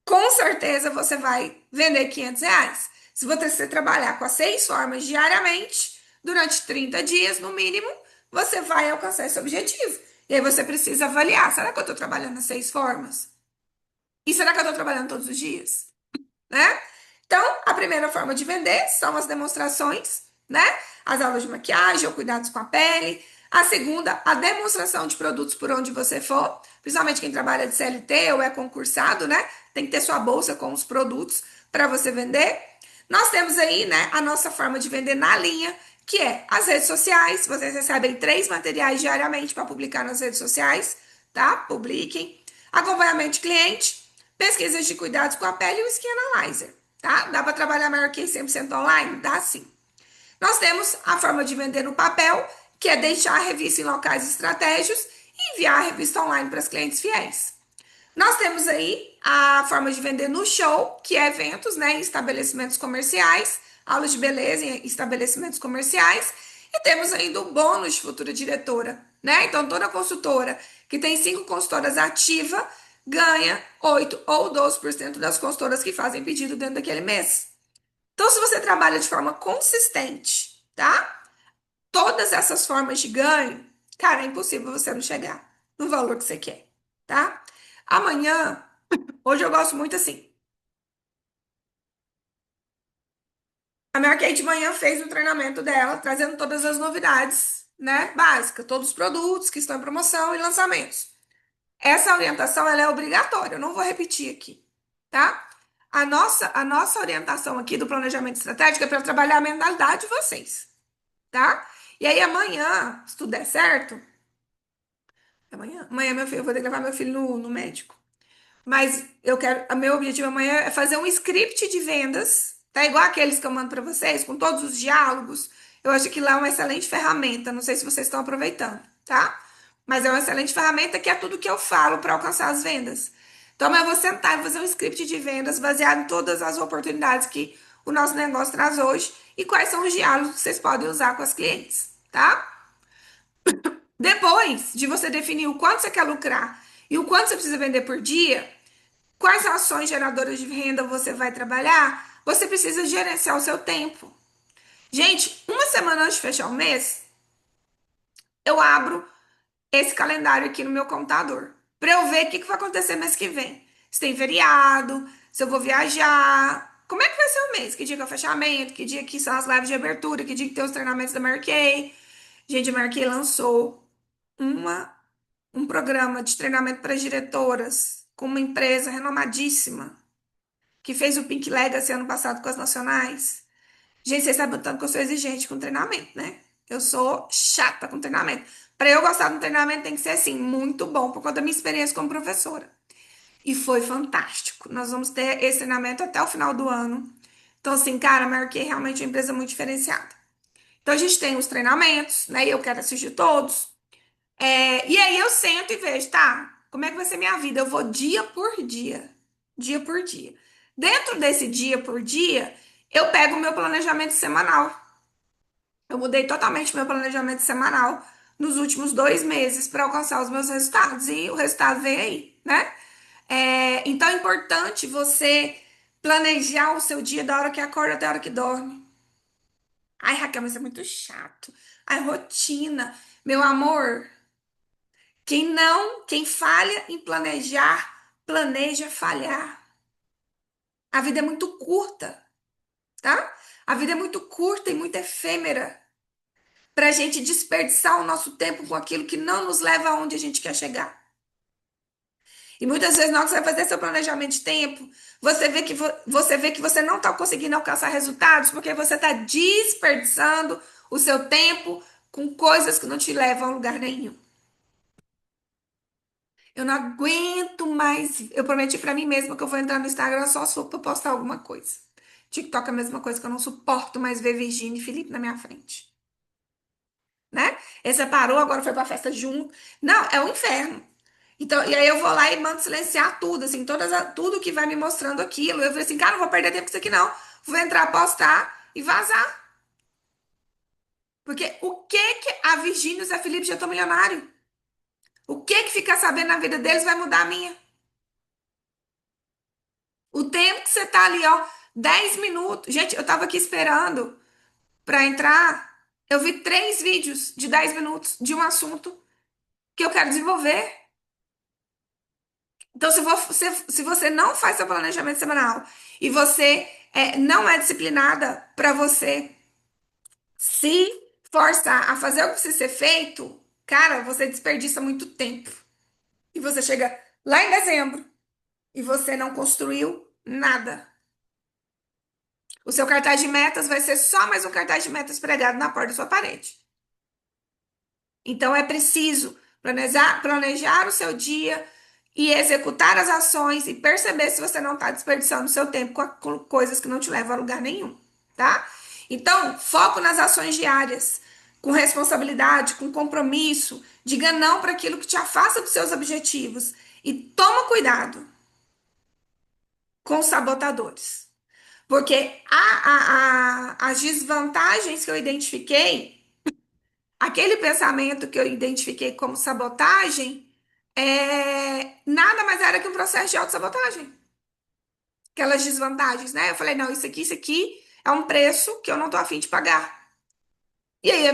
com certeza você vai vender R$ 500. Se você trabalhar com as 6 formas diariamente, durante 30 dias no mínimo, você vai alcançar esse objetivo. E aí você precisa avaliar: será que eu estou trabalhando nas 6 formas? E será que eu estou trabalhando todos os dias? Né? Então, a primeira forma de vender são as demonstrações, né? As aulas de maquiagem ou cuidados com a pele. A segunda, a demonstração de produtos por onde você for, principalmente quem trabalha de CLT ou é concursado, né? Tem que ter sua bolsa com os produtos para você vender. Nós temos aí, né, a nossa forma de vender na linha, que é as redes sociais. Vocês recebem 3 materiais diariamente para publicar nas redes sociais, tá? Publiquem. Acompanhamento de cliente, pesquisas de cuidados com a pele e o Skin Analyzer, tá? Dá para trabalhar maior que 100% online? Dá sim. Nós temos a forma de vender no papel, que é deixar a revista em locais estratégicos e enviar a revista online para os clientes fiéis. Nós temos aí a forma de vender no show, que é eventos, né, em estabelecimentos comerciais, aulas de beleza em estabelecimentos comerciais, e temos ainda o bônus de futura diretora, né? Então, toda consultora que tem 5 consultoras ativas ganha 8 ou 12% das consultoras que fazem pedido dentro daquele mês. Então, se você trabalha de forma consistente, tá? Todas essas formas de ganho, cara, é impossível você não chegar no valor que você quer, tá? Amanhã, hoje eu gosto muito assim. A Mary Kay de manhã fez o treinamento dela, trazendo todas as novidades, né? Básicas, todos os produtos que estão em promoção e lançamentos. Essa orientação, ela é obrigatória, eu não vou repetir aqui, tá? A nossa orientação aqui do planejamento estratégico é para trabalhar a mentalidade de vocês, tá? E aí amanhã, se tudo der certo, amanhã, meu filho, eu vou ter que levar meu filho no médico. Mas eu quero, o meu objetivo amanhã é fazer um script de vendas, tá? Igual aqueles que eu mando para vocês, com todos os diálogos. Eu acho que lá é uma excelente ferramenta. Não sei se vocês estão aproveitando, tá? Mas é uma excelente ferramenta que é tudo que eu falo para alcançar as vendas. Então, amanhã eu vou sentar e fazer um script de vendas baseado em todas as oportunidades que o nosso negócio traz hoje e quais são os diálogos que vocês podem usar com as clientes, tá? Depois de você definir o quanto você quer lucrar e o quanto você precisa vender por dia, quais ações geradoras de renda você vai trabalhar, você precisa gerenciar o seu tempo. Gente, uma semana antes de fechar o mês, eu abro esse calendário aqui no meu computador para eu ver o que vai acontecer mês que vem. Se tem feriado, se eu vou viajar, como é que vai ser o mês? Que dia que é o fechamento, que dia que são as lives de abertura, que dia que tem os treinamentos da Mary Kay. Gente, a Mary Kay lançou uma, um programa de treinamento para diretoras com uma empresa renomadíssima que fez o Pink Legacy ano passado com as nacionais. Gente, vocês sabem o tanto que eu sou exigente com treinamento, né? Eu sou chata com treinamento. Para eu gostar do treinamento tem que ser assim, muito bom, por conta da minha experiência como professora. E foi fantástico. Nós vamos ter esse treinamento até o final do ano. Então, assim, cara, a Mary Kay é realmente uma empresa muito diferenciada. Então, a gente tem os treinamentos, né? E eu quero assistir todos. E aí eu sento e vejo, tá? Como é que vai ser minha vida? Eu vou dia por dia. Dia por dia. Dentro desse dia por dia, eu pego o meu planejamento semanal. Eu mudei totalmente meu planejamento semanal nos últimos 2 meses para alcançar os meus resultados. E o resultado veio aí, né? Então é importante você planejar o seu dia da hora que acorda até a hora que dorme. Ai, Raquel, mas é muito chato. Ai, rotina. Meu amor, quem falha em planejar, planeja falhar. A vida é muito curta, tá? A vida é muito curta e muito efêmera para a gente desperdiçar o nosso tempo com aquilo que não nos leva aonde a gente quer chegar. E muitas vezes, na hora que você vai fazer seu planejamento de tempo, você vê que você não está conseguindo alcançar resultados porque você está desperdiçando o seu tempo com coisas que não te levam a lugar nenhum. Eu não aguento mais. Eu prometi pra mim mesma que eu vou entrar no Instagram só se for pra postar alguma coisa. TikTok é a mesma coisa que eu não suporto mais ver Virgínia e Felipe na minha frente. Né? Ele separou, agora foi pra festa junto. Não, é o inferno. Então, e aí eu vou lá e mando silenciar tudo, assim, tudo que vai me mostrando aquilo. Eu falei assim, cara, não vou perder tempo com isso aqui, não. Vou entrar, postar e vazar. Porque o que que a Virgínia e o Zé Felipe já estão milionário? O que que ficar sabendo na vida deles vai mudar a minha? O tempo que você tá ali, ó, 10 minutos. Gente, eu tava aqui esperando pra entrar. Eu vi 3 vídeos de 10 minutos de um assunto que eu quero desenvolver. Então, se você não faz seu planejamento semanal e você não é disciplinada pra você se forçar a fazer o que precisa ser feito, cara, você desperdiça muito tempo. E você chega lá em dezembro e você não construiu nada. O seu cartaz de metas vai ser só mais um cartaz de metas pregado na porta da sua parede. Então é preciso planejar o seu dia e executar as ações e perceber se você não está desperdiçando o seu tempo com coisas que não te levam a lugar nenhum, tá? Então, foco nas ações diárias, com responsabilidade, com compromisso, diga não para aquilo que te afasta dos seus objetivos e toma cuidado com os sabotadores. Porque as desvantagens que eu identifiquei, aquele pensamento que eu identifiquei como sabotagem, nada mais era que um processo de autossabotagem. Aquelas desvantagens, né? Eu falei, não, isso aqui é um preço que eu não tô afim de pagar. E aí a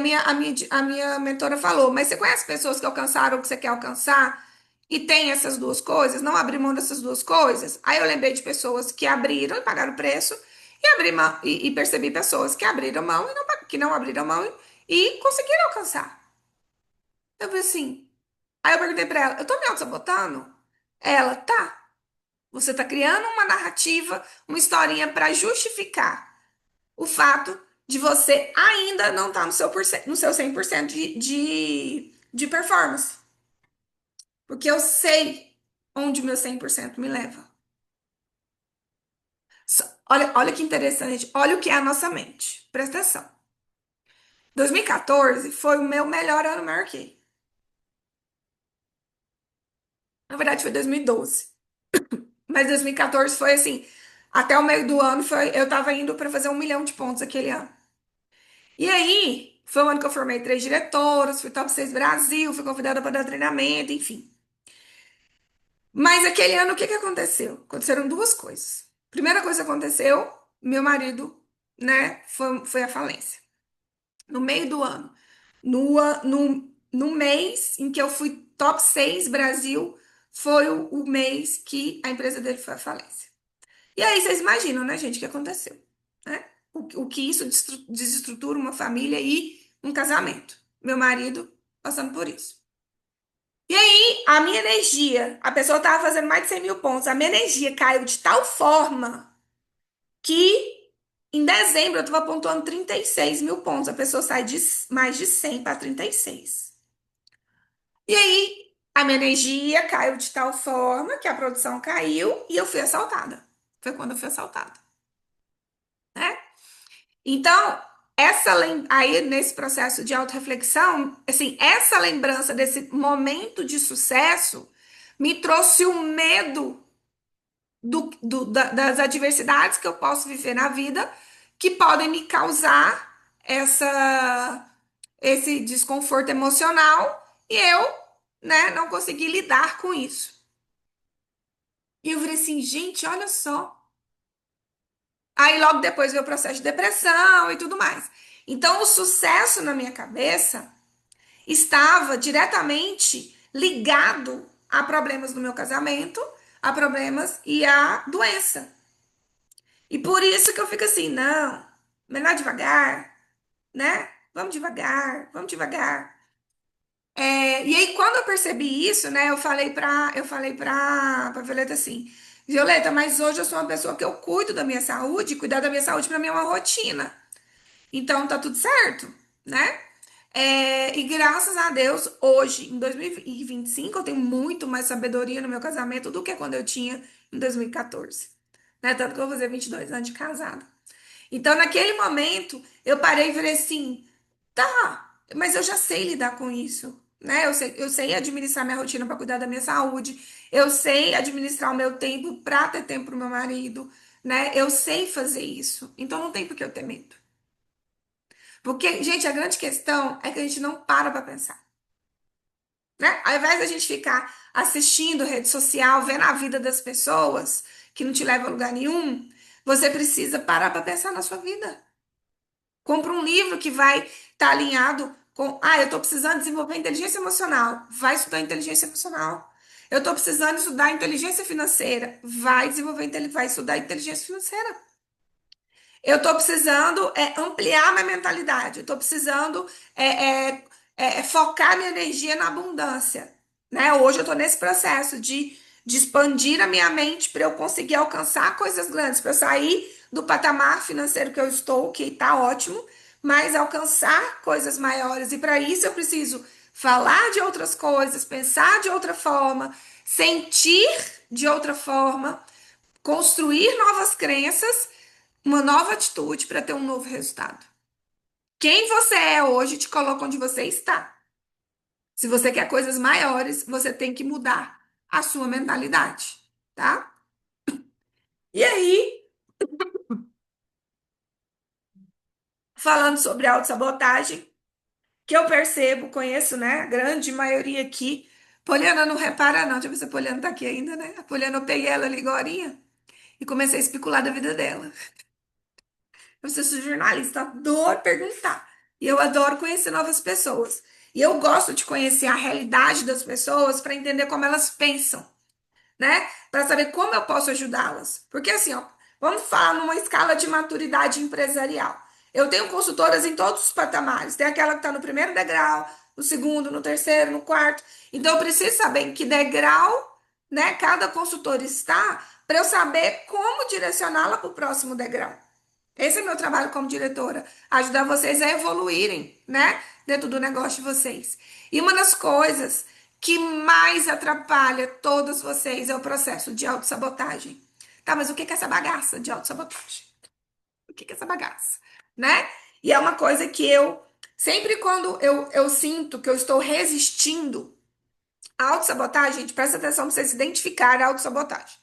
minha mentora falou, mas você conhece pessoas que alcançaram o que você quer alcançar e tem essas duas coisas, não abrir mão dessas duas coisas? Aí eu lembrei de pessoas que abriram e pagaram o preço e abri mão, e percebi pessoas que abriram mão e que não abriram mão e conseguiram alcançar. Eu falei assim, aí eu perguntei pra ela, eu tô me auto-sabotando? Ela, tá. Você tá criando uma narrativa, uma historinha pra justificar o fato de você ainda não estar no seu 100% de performance. Porque eu sei. onde o meu 100% me leva. Olha que interessante. Olha o que é a nossa mente. Presta atenção. 2014 foi o meu melhor ano marquei. Na verdade, foi 2012. Mas 2014 foi assim. Até o meio do ano eu tava indo para fazer 1 milhão de pontos aquele ano. E aí, foi o ano que eu formei 3 diretoras, fui top 6 Brasil, fui convidada para dar treinamento, enfim. Mas aquele ano, o que que aconteceu? Aconteceram duas coisas. Primeira coisa que aconteceu, meu marido, né, foi à falência. No meio do ano. No mês em que eu fui top 6 Brasil, foi o mês que a empresa dele foi à falência. E aí vocês imaginam, né, gente, o que aconteceu, né? O que isso desestrutura uma família e um casamento. Meu marido passando por isso. E aí, a minha energia, a pessoa estava fazendo mais de 100 mil pontos, a minha energia caiu de tal forma que em dezembro eu estava pontuando 36 mil pontos. A pessoa sai de mais de 100 para 36. E aí, a minha energia caiu de tal forma que a produção caiu e eu fui assaltada. Foi quando eu fui assaltada, né? Então, aí nesse processo de autorreflexão, assim, essa lembrança desse momento de sucesso me trouxe o medo das adversidades que eu posso viver na vida que podem me causar esse desconforto emocional e eu, né, não consegui lidar com isso. E eu falei assim, gente, olha só. Aí logo depois veio o processo de depressão e tudo mais. Então, o sucesso na minha cabeça estava diretamente ligado a problemas no meu casamento, a problemas e a doença. E por isso que eu fico assim, não, melhor devagar, né? Vamos devagar, vamos devagar. E aí, quando eu percebi isso, né, eu falei pra Violeta assim, Violeta, mas hoje eu sou uma pessoa que eu cuido da minha saúde, cuidar da minha saúde para mim é uma rotina. Então tá tudo certo, né? E graças a Deus, hoje, em 2025, eu tenho muito mais sabedoria no meu casamento do que quando eu tinha em 2014. Né? Tanto que eu vou fazer 22 anos de casada. Então, naquele momento, eu parei e falei assim: tá, mas eu já sei lidar com isso. Né? Eu sei administrar minha rotina para cuidar da minha saúde. Eu sei administrar o meu tempo para ter tempo para o meu marido. Né? Eu sei fazer isso. Então, não tem por que eu ter medo. Porque, gente, a grande questão é que a gente não para pensar, né? Ao invés da gente ficar assistindo rede social, vendo a vida das pessoas, que não te leva a lugar nenhum, você precisa parar para pensar na sua vida. Compra um livro que vai estar alinhado com, eu estou precisando desenvolver inteligência emocional, vai estudar inteligência emocional. Eu estou precisando estudar inteligência financeira, vai estudar inteligência financeira. Eu estou precisando ampliar minha mentalidade. Eu estou precisando focar minha energia na abundância. Né? Hoje eu estou nesse processo de expandir a minha mente para eu conseguir alcançar coisas grandes, para eu sair do patamar financeiro que eu estou, que está ótimo, mas alcançar coisas maiores. E para isso eu preciso falar de outras coisas, pensar de outra forma, sentir de outra forma, construir novas crenças, uma nova atitude para ter um novo resultado. Quem você é hoje te coloca onde você está. Se você quer coisas maiores, você tem que mudar a sua mentalidade, tá? E aí, falando sobre autossabotagem, que eu percebo, conheço, né, a grande maioria aqui. Poliana não repara, não. Deixa eu ver se a Poliana tá aqui ainda, né? A Poliana, eu peguei ela ali agorinha e comecei a especular da vida dela. Eu sou jornalista, adoro perguntar. E eu adoro conhecer novas pessoas. E eu gosto de conhecer a realidade das pessoas para entender como elas pensam, né? Para saber como eu posso ajudá-las. Porque assim, ó, vamos falar numa escala de maturidade empresarial. Eu tenho consultoras em todos os patamares. Tem aquela que está no primeiro degrau, no segundo, no terceiro, no quarto. Então eu preciso saber em que degrau, né, cada consultor está, para eu saber como direcioná-la para o próximo degrau. Esse é meu trabalho como diretora, ajudar vocês a evoluírem, né, dentro do negócio de vocês. E uma das coisas que mais atrapalha todos vocês é o processo de autossabotagem. Tá, mas o que que é essa bagaça de autossabotagem? O que que é essa bagaça? Né? E é uma coisa que sempre quando eu sinto que eu estou resistindo à autossabotagem, gente, presta atenção para vocês identificarem a autossabotagem.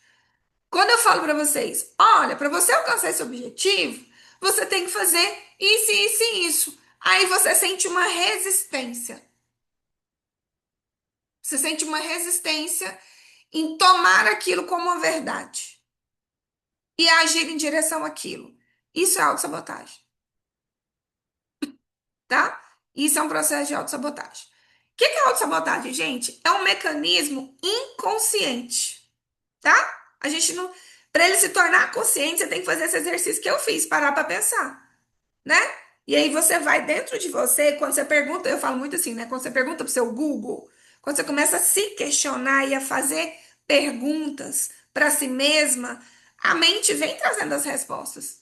Quando eu falo para vocês, olha, para você alcançar esse objetivo, você tem que fazer isso, isso e isso. Aí você sente uma resistência. Você sente uma resistência em tomar aquilo como uma verdade e agir em direção àquilo. Isso é autossabotagem, tá? Isso é um processo de autossabotagem. O que é autossabotagem, gente? É um mecanismo inconsciente, tá? A gente não. Para ele se tornar consciente, você tem que fazer esse exercício que eu fiz, parar para pensar, né? E aí você vai dentro de você, quando você pergunta, eu falo muito assim, né? Quando você pergunta pro seu Google, quando você começa a se questionar e a fazer perguntas para si mesma, a mente vem trazendo as respostas.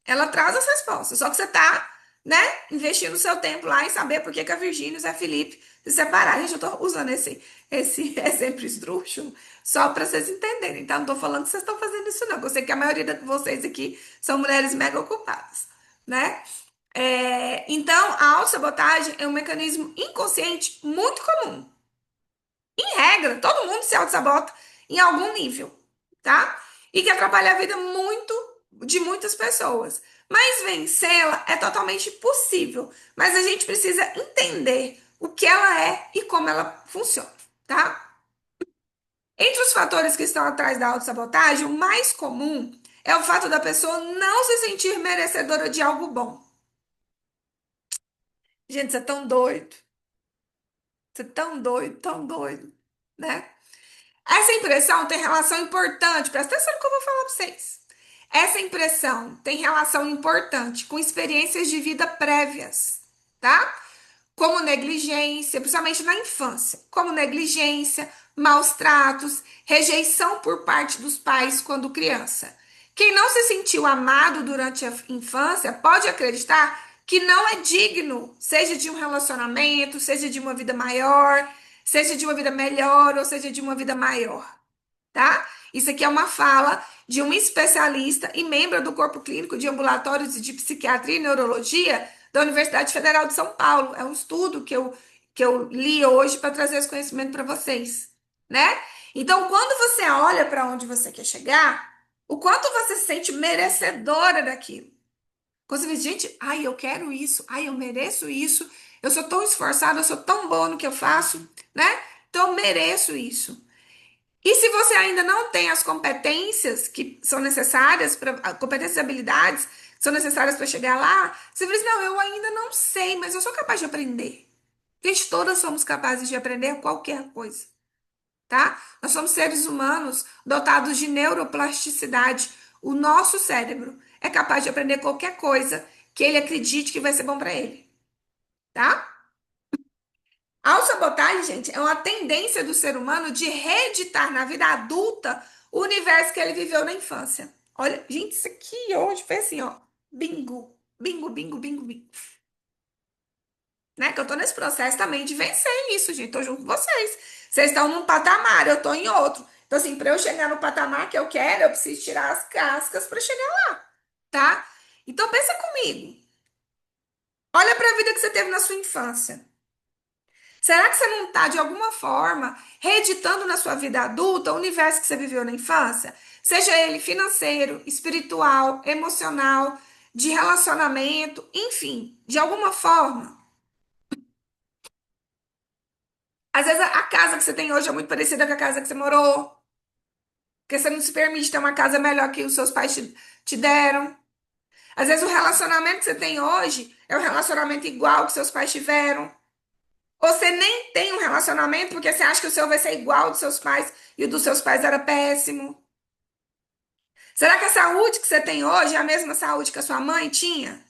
Ela traz as respostas, só que você tá, né, investindo o seu tempo lá em saber por que que a Virgínia e o Zé Felipe se separaram. Gente, eu tô usando esse exemplo esdrúxulo só para vocês entenderem. Então, não tô falando que vocês estão fazendo isso, não. Eu sei que a maioria de vocês aqui são mulheres mega ocupadas, né? Então, a autossabotagem é um mecanismo inconsciente muito comum. Em regra, todo mundo se autossabota em algum nível, tá? E que atrapalha a vida muito de muitas pessoas. Mas vencê-la é totalmente possível. Mas a gente precisa entender o que ela é e como ela funciona, tá? Entre os fatores que estão atrás da autossabotagem, o mais comum é o fato da pessoa não se sentir merecedora de algo bom. Gente, você é tão doido. Você é tão doido, né? Essa impressão tem relação importante, presta atenção no que eu vou falar para vocês. Essa impressão tem relação importante com experiências de vida prévias, tá? Como negligência, principalmente na infância, como negligência, maus tratos, rejeição por parte dos pais quando criança. Quem não se sentiu amado durante a infância pode acreditar que não é digno, seja de um relacionamento, seja de uma vida maior, seja de uma vida melhor ou seja de uma vida maior, tá? Isso aqui é uma fala de um especialista e membro do corpo clínico de ambulatórios de psiquiatria e neurologia da Universidade Federal de São Paulo. É um estudo que eu li hoje para trazer esse conhecimento para vocês, né? Então, quando você olha para onde você quer chegar, o quanto você se sente merecedora daquilo. Quando você diz, gente, ai, eu quero isso, ai, eu mereço isso, eu sou tão esforçada, eu sou tão boa no que eu faço, né? Então, eu mereço isso. E se você ainda não tem as competências que são necessárias, competências e habilidades que são necessárias para chegar lá, você diz, não, eu ainda não sei, mas eu sou capaz de aprender. Gente, todas somos capazes de aprender qualquer coisa, tá? Nós somos seres humanos dotados de neuroplasticidade. O nosso cérebro é capaz de aprender qualquer coisa que ele acredite que vai ser bom para ele, tá? A autossabotagem, gente, é uma tendência do ser humano de reeditar na vida adulta o universo que ele viveu na infância. Olha, gente, isso aqui hoje foi assim, ó. Bingo, bingo, bingo, bingo, bingo. Né? Que eu tô nesse processo também de vencer isso, gente. Tô junto com vocês. Vocês estão num patamar, eu tô em outro. Então, assim, para eu chegar no patamar que eu quero, eu preciso tirar as cascas para chegar lá, tá? Então, pensa comigo. Olha para a vida que você teve na sua infância. Será que você não está, de alguma forma, reeditando na sua vida adulta o universo que você viveu na infância? Seja ele financeiro, espiritual, emocional, de relacionamento, enfim, de alguma forma. Às vezes a casa que você tem hoje é muito parecida com a casa que você morou, porque você não se permite ter uma casa melhor que os seus pais te deram. Às vezes o relacionamento que você tem hoje é um relacionamento igual que seus pais tiveram. Ou você nem tem um relacionamento porque você acha que o seu vai ser igual ao dos seus pais e o dos seus pais era péssimo. Será que a saúde que você tem hoje é a mesma saúde que a sua mãe tinha?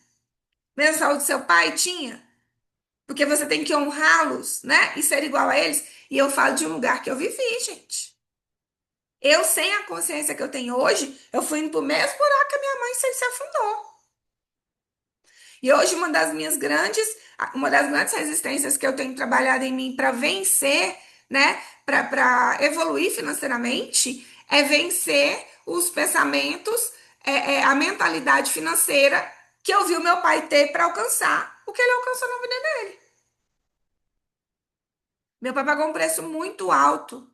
Mesma saúde que seu pai tinha? Porque você tem que honrá-los, né? E ser igual a eles. E eu falo de um lugar que eu vivi, gente. Eu, sem a consciência que eu tenho hoje, eu fui indo pro mesmo buraco que a minha mãe se afundou. E hoje uma das grandes resistências que eu tenho trabalhado em mim para vencer né, para evoluir financeiramente, é vencer os pensamentos, a mentalidade financeira que eu vi o meu pai ter para alcançar o que ele alcançou na vida dele. Meu pai pagou um preço muito alto,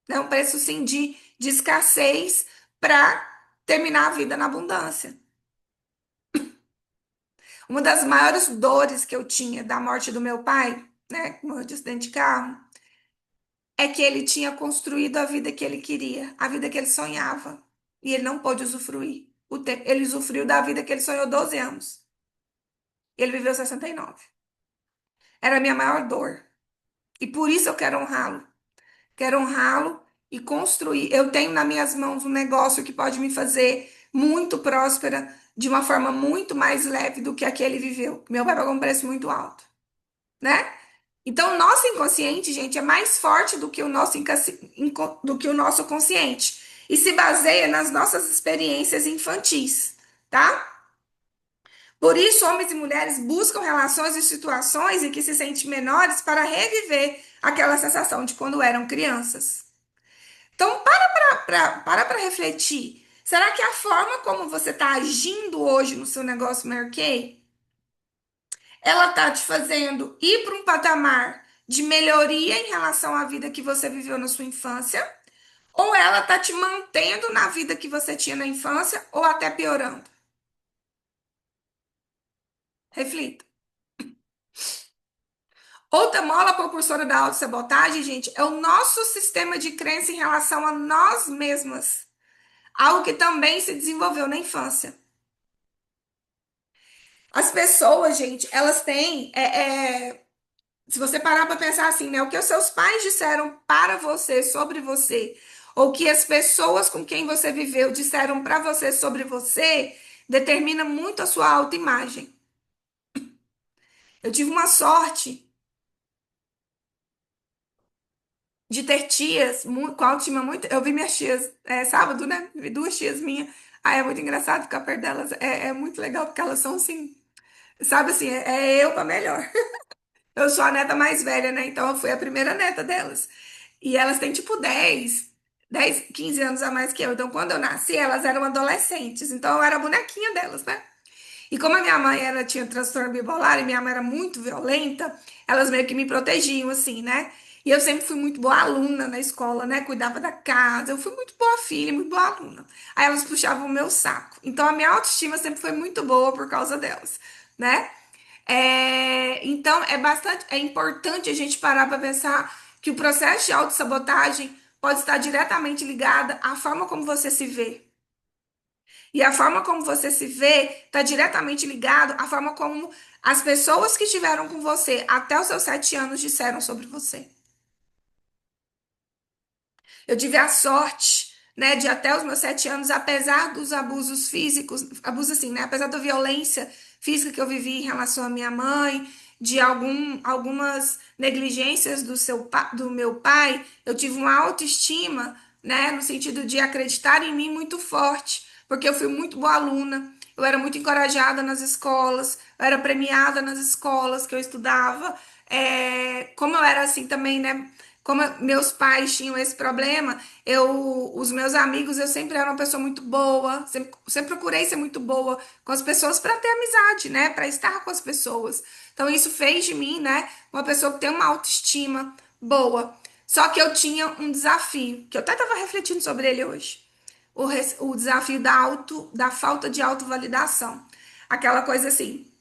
né? Um preço, sim, de escassez para terminar a vida na abundância. Uma das maiores dores que eu tinha da morte do meu pai, né, com o acidente de carro, é que ele tinha construído a vida que ele queria, a vida que ele sonhava, e ele não pôde usufruir. Ele usufruiu da vida que ele sonhou 12 anos. Ele viveu 69. Era a minha maior dor. E por isso eu quero honrá-lo. Quero honrá-lo e construir. Eu tenho nas minhas mãos um negócio que pode me fazer muito próspera de uma forma muito mais leve do que a que ele viveu. Meu pai pagou um preço muito alto, né? Então, o nosso inconsciente, gente, é mais forte do que o nosso, do que o nosso consciente. E se baseia nas nossas experiências infantis, tá? Por isso, homens e mulheres buscam relações e situações em que se sentem menores para reviver aquela sensação de quando eram crianças. Então, para refletir. Será que a forma como você está agindo hoje no seu negócio Mary Kay, ela está te fazendo ir para um patamar de melhoria em relação à vida que você viveu na sua infância? Ou ela está te mantendo na vida que você tinha na infância, ou até piorando? Reflita. Outra mola propulsora da autossabotagem, gente, é o nosso sistema de crença em relação a nós mesmas. Algo que também se desenvolveu na infância. As pessoas, gente, elas têm. Se você parar para pensar assim, né? O que os seus pais disseram para você, sobre você, ou o que as pessoas com quem você viveu disseram para você sobre você, determina muito a sua autoimagem. Eu tive uma sorte de ter tias com autoestima muito. Eu vi minhas tias sábado, né? Vi duas tias minhas. Aí é muito engraçado ficar perto delas. É muito legal, porque elas são assim, sabe assim, é eu para melhor. Eu sou a neta mais velha, né? Então eu fui a primeira neta delas. E elas têm tipo 15 anos a mais que eu. Então quando eu nasci, elas eram adolescentes. Então eu era a bonequinha delas, né? E como a minha mãe tinha transtorno bipolar e minha mãe era muito violenta, elas meio que me protegiam, assim, né? E eu sempre fui muito boa aluna na escola, né? Cuidava da casa. Eu fui muito boa filha, muito boa aluna. Aí elas puxavam o meu saco. Então a minha autoestima sempre foi muito boa por causa delas, né? Então é importante a gente parar para pensar que o processo de autossabotagem pode estar diretamente ligado à forma como você se vê. E a forma como você se vê está diretamente ligado à forma como as pessoas que estiveram com você até os seus 7 anos disseram sobre você. Eu tive a sorte, né, de até os meus 7 anos, apesar dos abusos físicos, abuso assim, né, apesar da violência física que eu vivi em relação à minha mãe, de algumas negligências do meu pai, eu tive uma autoestima, né, no sentido de acreditar em mim muito forte, porque eu fui muito boa aluna, eu era muito encorajada nas escolas, eu era premiada nas escolas que eu estudava, como eu era assim também, né, como meus pais tinham esse problema, os meus amigos, eu sempre era uma pessoa muito boa, sempre procurei ser muito boa com as pessoas para ter amizade, né? Para estar com as pessoas. Então, isso fez de mim, né? Uma pessoa que tem uma autoestima boa. Só que eu tinha um desafio, que eu até estava refletindo sobre ele hoje. O desafio da falta de autovalidação. Aquela coisa assim,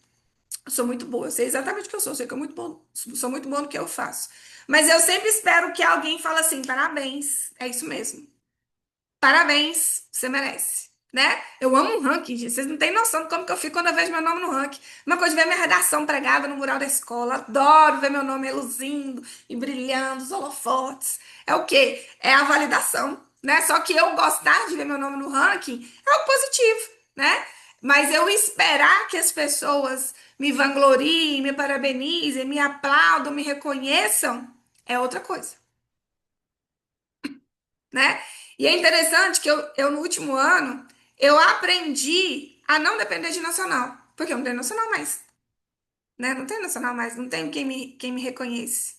eu sou muito boa, eu sei exatamente o que eu sou, eu sei que eu sou muito bom no que eu faço. Mas eu sempre espero que alguém fale assim, parabéns, é isso mesmo. Parabéns, você merece, né? Eu amo um ranking, gente. Vocês não têm noção de como que eu fico quando eu vejo meu nome no ranking. Uma coisa de ver minha redação pregada no mural da escola. Adoro ver meu nome reluzindo e brilhando, os holofotes. É o quê? É a validação, né? Só que eu gostar de ver meu nome no ranking é o positivo, né? Mas eu esperar que as pessoas me vangloriem, me parabenizem, me aplaudam, me reconheçam, é outra coisa, né? E é interessante que eu no último ano, eu aprendi a não depender de nacional, porque eu não tenho nacional mais, né? Não tenho nacional mais, não tenho quem me reconhece.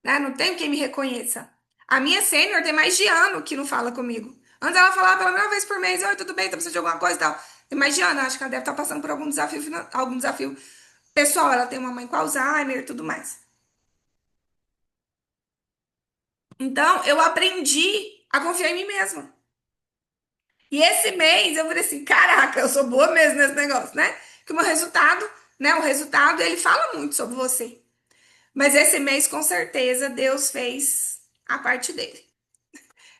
né? Não tenho quem me reconheça. A minha sênior tem mais de ano que não fala comigo. Antes ela falava pela primeira vez por mês, oi, tudo bem, tá precisando de alguma coisa e tal. Tem mais de ano, acho que ela deve estar passando por algum desafio, algum desafio pessoal. Ela tem uma mãe com Alzheimer e tudo mais. Então, eu aprendi a confiar em mim mesma. E esse mês eu falei assim, caraca, eu sou boa mesmo nesse negócio, né? Que o meu resultado, né? O resultado, ele fala muito sobre você. Mas esse mês, com certeza, Deus fez a parte dele.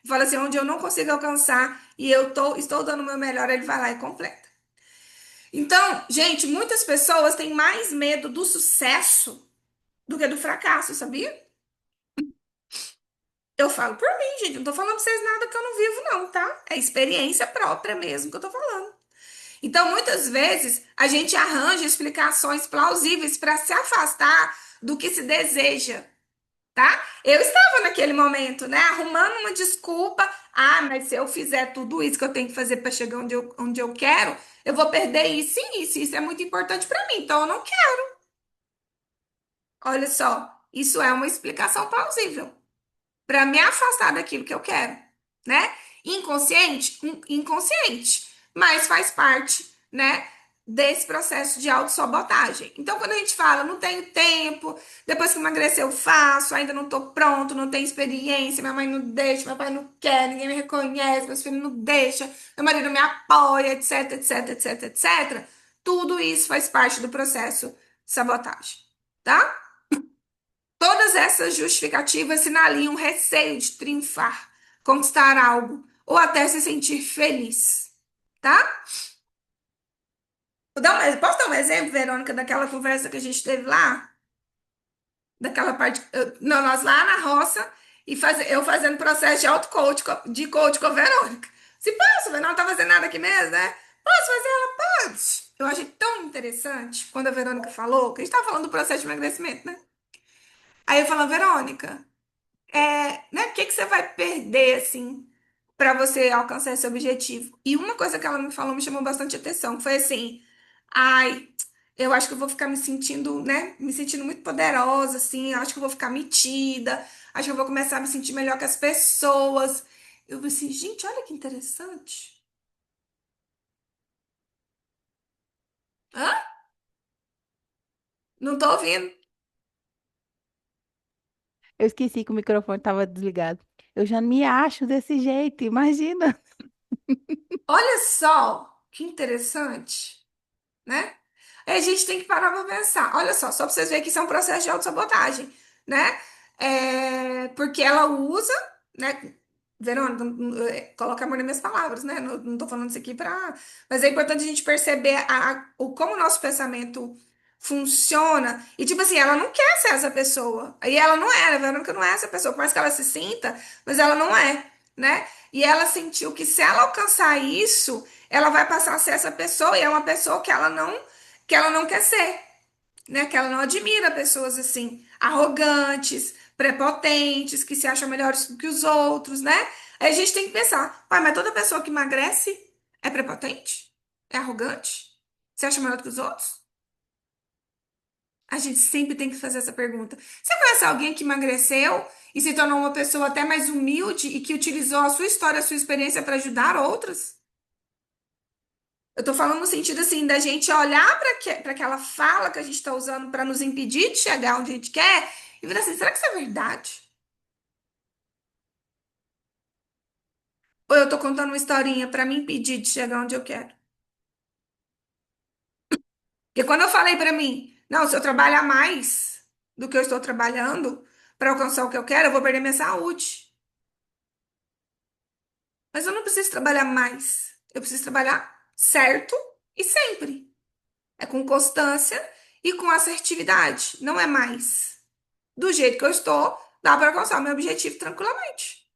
Fala assim, onde eu não consigo alcançar e estou dando o meu melhor, ele vai lá e completa. Então, gente, muitas pessoas têm mais medo do sucesso do que do fracasso, sabia? Eu falo por mim, gente, não tô falando pra vocês nada que eu não vivo, não, tá? É experiência própria mesmo que eu tô falando. Então, muitas vezes, a gente arranja explicações plausíveis para se afastar do que se deseja, tá? Eu estava naquele momento, né, arrumando uma desculpa. Ah, mas se eu fizer tudo isso que eu tenho que fazer para chegar onde eu quero, eu vou perder isso e isso. Isso é muito importante para mim, então eu não quero. Olha só, isso é uma explicação plausível para me afastar daquilo que eu quero, né? Inconsciente, inconsciente, mas faz parte, né, desse processo de autossabotagem. Então, quando a gente fala, não tenho tempo, depois que emagrecer eu faço, ainda não tô pronto, não tenho experiência, minha mãe não deixa, meu pai não quer, ninguém me reconhece, meus filhos não deixam, meu marido me apoia, etc, etc, etc, etc. Tudo isso faz parte do processo de sabotagem, tá? Todas essas justificativas sinalizam um receio de triunfar, conquistar algo ou até se sentir feliz, tá? Posso dar um exemplo, Verônica, daquela conversa que a gente teve lá? Daquela parte, não, nós lá na roça e eu fazendo processo de auto-coach, de coach com a Verônica. Se posso, Verônica, não tá fazendo nada aqui mesmo, né? Posso fazer? Ela pode. Eu achei tão interessante quando a Verônica falou, que a gente tava falando do processo de emagrecimento, né? Aí eu falo, Verônica, né? O que que você vai perder, assim, para você alcançar esse objetivo? E uma coisa que ela me falou me chamou bastante atenção, foi assim, ai, eu acho que eu vou ficar me sentindo, né? Me sentindo muito poderosa, assim, eu acho que eu vou ficar metida, acho que eu vou começar a me sentir melhor que as pessoas. Eu falei assim, gente, olha que interessante. Hã? Não tô ouvindo. Eu esqueci que o microfone estava desligado. Eu já me acho desse jeito, imagina. Olha só que interessante, né? Aí a gente tem que parar para pensar. Olha só para vocês verem que isso é um processo de autossabotagem, né? Porque ela usa, né? Verônica, coloca amor nas minhas palavras, né? Não tô falando isso aqui para. Mas é importante a gente perceber como o nosso pensamento funciona. E, tipo assim, ela não quer ser essa pessoa. E ela não era, a Verônica não é essa pessoa, por mais que ela se sinta, mas ela não é, né? E ela sentiu que se ela alcançar isso, ela vai passar a ser essa pessoa, e é uma pessoa que ela não quer ser, né? Que ela não admira pessoas assim, arrogantes, prepotentes, que se acham melhores que os outros, né? Aí a gente tem que pensar, pai, mas toda pessoa que emagrece é prepotente? É arrogante? Se acha melhor do que os outros? A gente sempre tem que fazer essa pergunta. Você conhece alguém que emagreceu e se tornou uma pessoa até mais humilde e que utilizou a sua história, a sua experiência para ajudar outras? Eu tô falando no sentido assim da gente olhar para aquela fala que a gente está usando para nos impedir de chegar onde a gente quer e ver assim, será que isso é verdade? Ou eu tô contando uma historinha para me impedir de chegar onde eu quero? Porque quando eu falei para mim, não, se eu trabalhar mais do que eu estou trabalhando para alcançar o que eu quero, eu vou perder minha saúde. Mas eu não preciso trabalhar mais. Eu preciso trabalhar certo e sempre. É com constância e com assertividade, não é mais. Do jeito que eu estou, dá para alcançar o meu objetivo tranquilamente.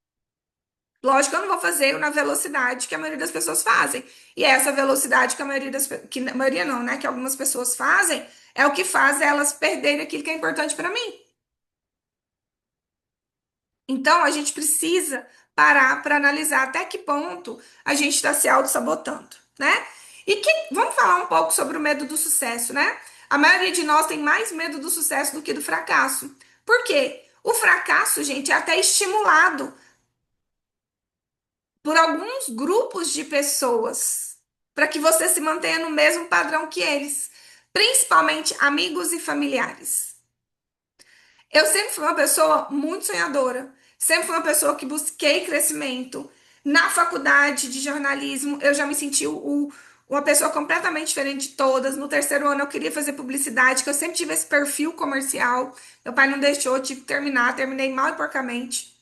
Lógico que eu não vou fazer na velocidade que a maioria das pessoas fazem. E é essa velocidade que a maioria que a maioria não, né, que algumas pessoas fazem, é o que faz elas perderem aquilo que é importante para mim. Então a gente precisa parar para analisar até que ponto a gente está se auto-sabotando, né? Vamos falar um pouco sobre o medo do sucesso, né? A maioria de nós tem mais medo do sucesso do que do fracasso. Por quê? O fracasso, gente, é até estimulado por alguns grupos de pessoas para que você se mantenha no mesmo padrão que eles, principalmente amigos e familiares. Eu sempre fui uma pessoa muito sonhadora, sempre fui uma pessoa que busquei crescimento. Na faculdade de jornalismo, eu já me senti uma pessoa completamente diferente de todas. No terceiro ano, eu queria fazer publicidade, que eu sempre tive esse perfil comercial. Meu pai não deixou, eu tive que terminar, terminei mal e porcamente.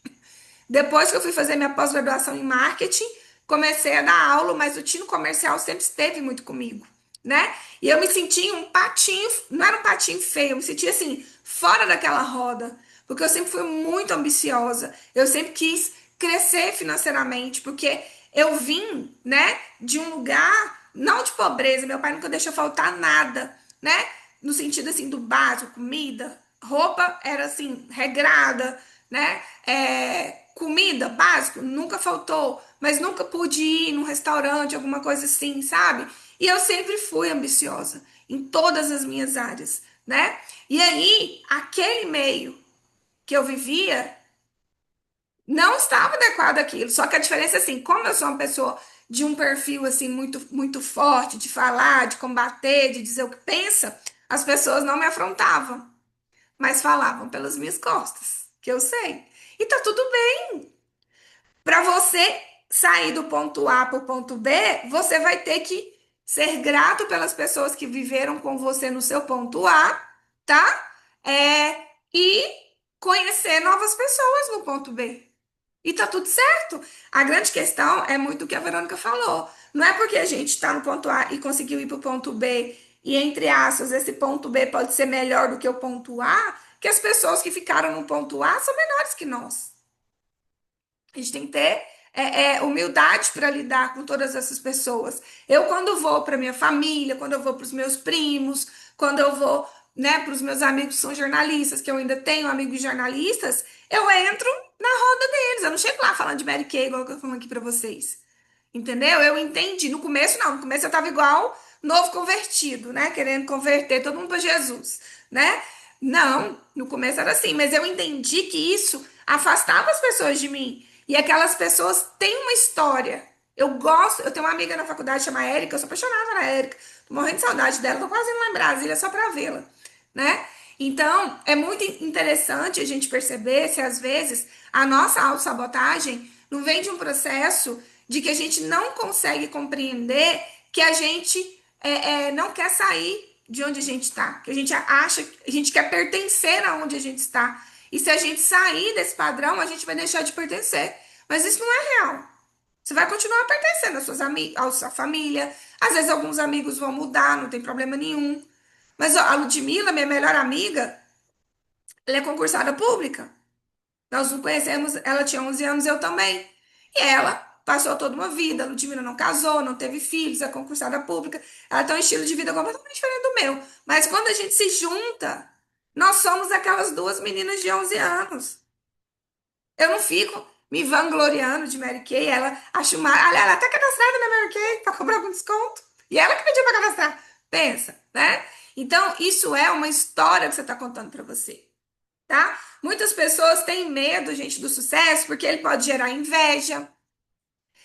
Depois que eu fui fazer minha pós-graduação em marketing, comecei a dar aula, mas o tino comercial sempre esteve muito comigo, né? E eu me sentia um patinho, não era um patinho feio, eu me sentia assim, fora daquela roda, porque eu sempre fui muito ambiciosa, eu sempre quis crescer financeiramente, porque eu vim, né, de um lugar, não de pobreza, meu pai nunca deixou faltar nada, né? No sentido assim do básico, comida, roupa era assim, regrada, né? Comida, básico, nunca faltou, mas nunca pude ir num restaurante, alguma coisa assim, sabe? E eu sempre fui ambiciosa em todas as minhas áreas, né? E aí, aquele meio que eu vivia não estava adequado àquilo. Só que a diferença é assim, como eu sou uma pessoa de um perfil assim muito forte, de falar, de combater, de dizer o que pensa, as pessoas não me afrontavam, mas falavam pelas minhas costas, que eu sei. E tá tudo bem. Para você sair do ponto A para o ponto B, você vai ter que ser grato pelas pessoas que viveram com você no seu ponto A, tá? E conhecer novas pessoas no ponto B. E tá tudo certo. A grande questão é muito o que a Verônica falou. Não é porque a gente está no ponto A e conseguiu ir para o ponto B, e entre aspas, esse ponto B pode ser melhor do que o ponto A, que as pessoas que ficaram no ponto A são menores que nós. A gente tem que ter humildade para lidar com todas essas pessoas. Eu, quando vou para minha família, quando eu vou para os meus primos, quando eu vou, né, para os meus amigos que são jornalistas, que eu ainda tenho amigos jornalistas, eu entro na roda deles. Eu não chego lá falando de Mary Kay, igual que eu tô falando aqui para vocês. Entendeu? Eu entendi. No começo, não. No começo eu tava igual novo convertido, né? Querendo converter todo mundo para Jesus, né? Não, no começo era assim, mas eu entendi que isso afastava as pessoas de mim. E aquelas pessoas têm uma história. Eu gosto, eu tenho uma amiga na faculdade chamada Érica, eu sou apaixonada na Érica. Tô morrendo de saudade dela, tô quase indo lá em Brasília só pra vê-la, né? Então, é muito interessante a gente perceber se às vezes a nossa autossabotagem não vem de um processo de que a gente não consegue compreender que a gente não quer sair de onde a gente está, que a gente acha, a gente quer pertencer aonde a gente está. E se a gente sair desse padrão, a gente vai deixar de pertencer. Mas isso não é real. Você vai continuar pertencendo às suas à sua família. Às vezes alguns amigos vão mudar, não tem problema nenhum. Mas ó, a Ludmilla, minha melhor amiga, ela é concursada pública. Nós nos conhecemos, ela tinha 11 anos, eu também. E ela passou toda uma vida. A Ludmilla não casou, não teve filhos, é concursada pública. Ela tem um estilo de vida completamente diferente do meu. Mas quando a gente se junta, nós somos aquelas duas meninas de 11 anos. Eu não fico me vangloriando de Mary Kay. Ela acha uma. Ela tá cadastrada na Mary Kay para comprar com desconto. E ela que pediu para cadastrar. Pensa, né? Então, isso é uma história que você está contando para você, tá? Muitas pessoas têm medo, gente, do sucesso porque ele pode gerar inveja.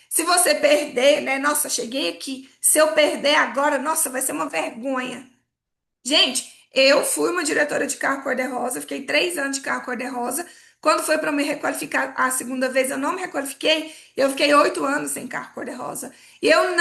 Se você perder, né? Nossa, cheguei aqui. Se eu perder agora, nossa, vai ser uma vergonha. Gente, eu fui uma diretora de carro cor-de-rosa, fiquei 3 anos de carro cor-de-rosa. Quando foi para me requalificar a segunda vez, eu não me requalifiquei. Eu fiquei 8 anos sem carro cor-de-rosa. E eu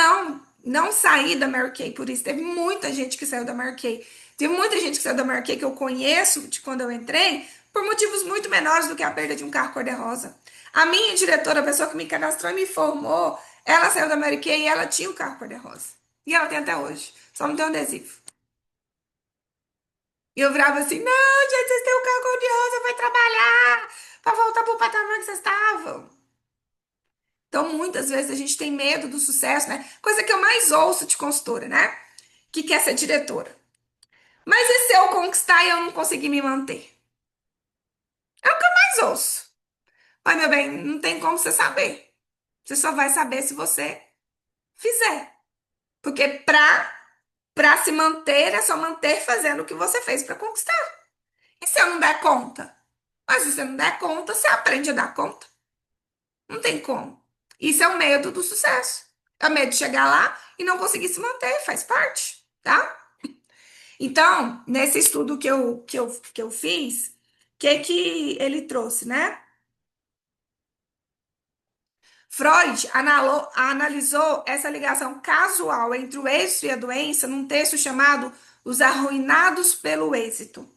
não saí da Mary Kay por isso. Teve muita gente que saiu da Mary Kay. Teve muita gente que saiu da Mary Kay que eu conheço de quando eu entrei, por motivos muito menores do que a perda de um carro cor-de-rosa. A minha diretora, a pessoa que me cadastrou e me formou, ela saiu da Mary Kay e ela tinha o carro cor-de-rosa. E ela tem até hoje. Só não tem um adesivo. E eu virava assim, não, gente, vocês têm um carro cor-de-rosa, vai trabalhar para voltar para o patamar que vocês estavam. Então, muitas vezes a gente tem medo do sucesso, né? Coisa que eu mais ouço de consultora, né? Que quer ser diretora. Mas e se eu conquistar e eu não conseguir me manter? É o que eu mais ouço. Mas, meu bem, não tem como você saber. Você só vai saber se você fizer. Porque para se manter, é só manter fazendo o que você fez para conquistar. E se eu não der conta? Mas se você não der conta, você aprende a dar conta. Não tem como. Isso é o medo do sucesso. É o medo de chegar lá e não conseguir se manter, faz parte, tá? Então, nesse estudo que eu fiz, o que ele trouxe, né? Freud analisou essa ligação casual entre o êxito e a doença num texto chamado Os Arruinados pelo Êxito.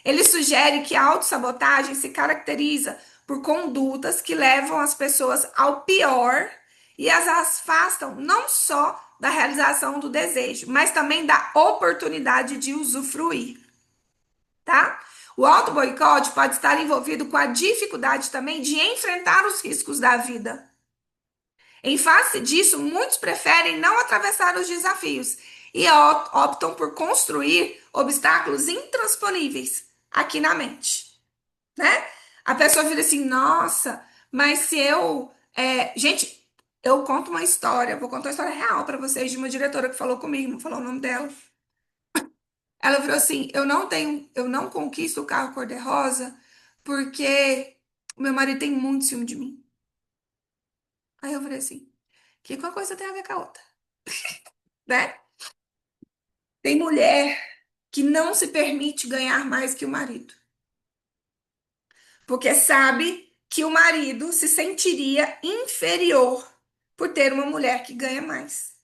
Ele sugere que a autossabotagem se caracteriza por condutas que levam as pessoas ao pior e as afastam não só da realização do desejo, mas também da oportunidade de usufruir, tá? O auto-boicote pode estar envolvido com a dificuldade também de enfrentar os riscos da vida. Em face disso, muitos preferem não atravessar os desafios e optam por construir obstáculos intransponíveis aqui na mente, né? A pessoa vira assim, nossa, mas se eu. Gente, eu conto uma história, vou contar uma história real para vocês de uma diretora que falou comigo, não falou o nome dela. Ela virou assim: eu não conquisto o carro cor-de-rosa porque o meu marido tem muito ciúme de mim. Aí eu falei assim: que uma coisa tem a ver com a outra, né? Tem mulher que não se permite ganhar mais que o marido, porque sabe que o marido se sentiria inferior por ter uma mulher que ganha mais.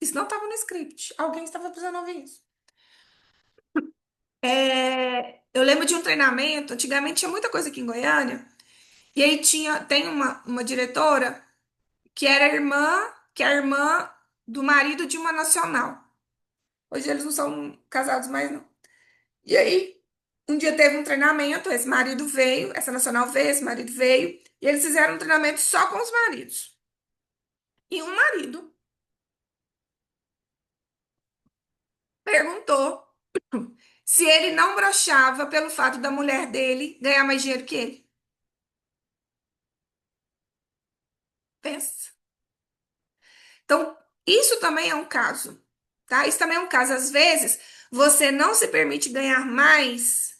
Isso não estava no script. Alguém estava precisando ouvir isso. Eu lembro de um treinamento, antigamente tinha muita coisa aqui em Goiânia, e aí tem uma diretora que era irmã, que é a irmã do marido de uma nacional. Hoje eles não são casados mais, não. E aí, um dia teve um treinamento, esse marido veio, essa nacional veio, esse marido veio, e eles fizeram um treinamento só com os maridos. E um marido perguntou se ele não broxava pelo fato da mulher dele ganhar mais dinheiro que ele. Pensa. Então, isso também é um caso, tá? Isso também é um caso. Às vezes, você não se permite ganhar mais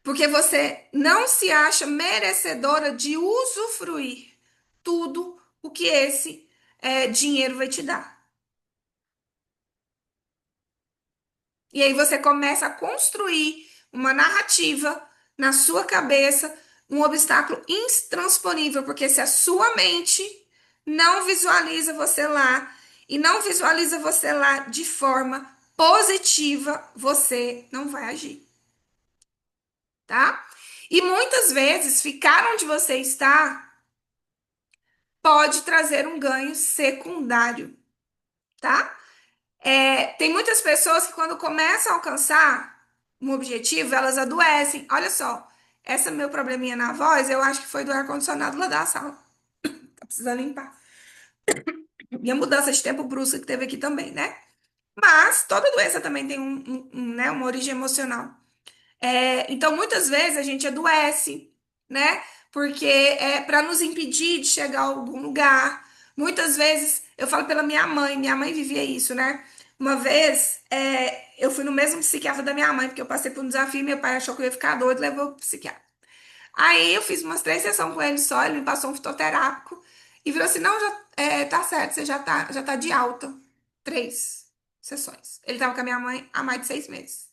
porque você não se acha merecedora de usufruir tudo o que esse dinheiro vai te dar. E aí você começa a construir uma narrativa na sua cabeça, um obstáculo intransponível, porque se a sua mente não visualiza você lá e não visualiza você lá de forma positiva, você não vai agir, tá? E muitas vezes ficar onde você está pode trazer um ganho secundário, tá? Tem muitas pessoas que quando começam a alcançar um objetivo, elas adoecem. Olha só, esse meu probleminha na voz, eu acho que foi do ar-condicionado lá da sala. Tá precisando limpar. E a mudança de tempo brusca que teve aqui também, né? Mas toda doença também tem né, uma origem emocional. Então, muitas vezes a gente adoece, né? Porque é para nos impedir de chegar a algum lugar. Muitas vezes, eu falo pela minha mãe vivia isso, né? Uma vez, eu fui no mesmo psiquiatra da minha mãe, porque eu passei por um desafio, meu pai achou que eu ia ficar doido, levou pro psiquiatra. Aí eu fiz umas 3 sessões com ele só, ele me passou um fitoterápico e virou assim, não, tá certo, você já tá de alta. 3 sessões. Ele tava com a minha mãe há mais de 6 meses.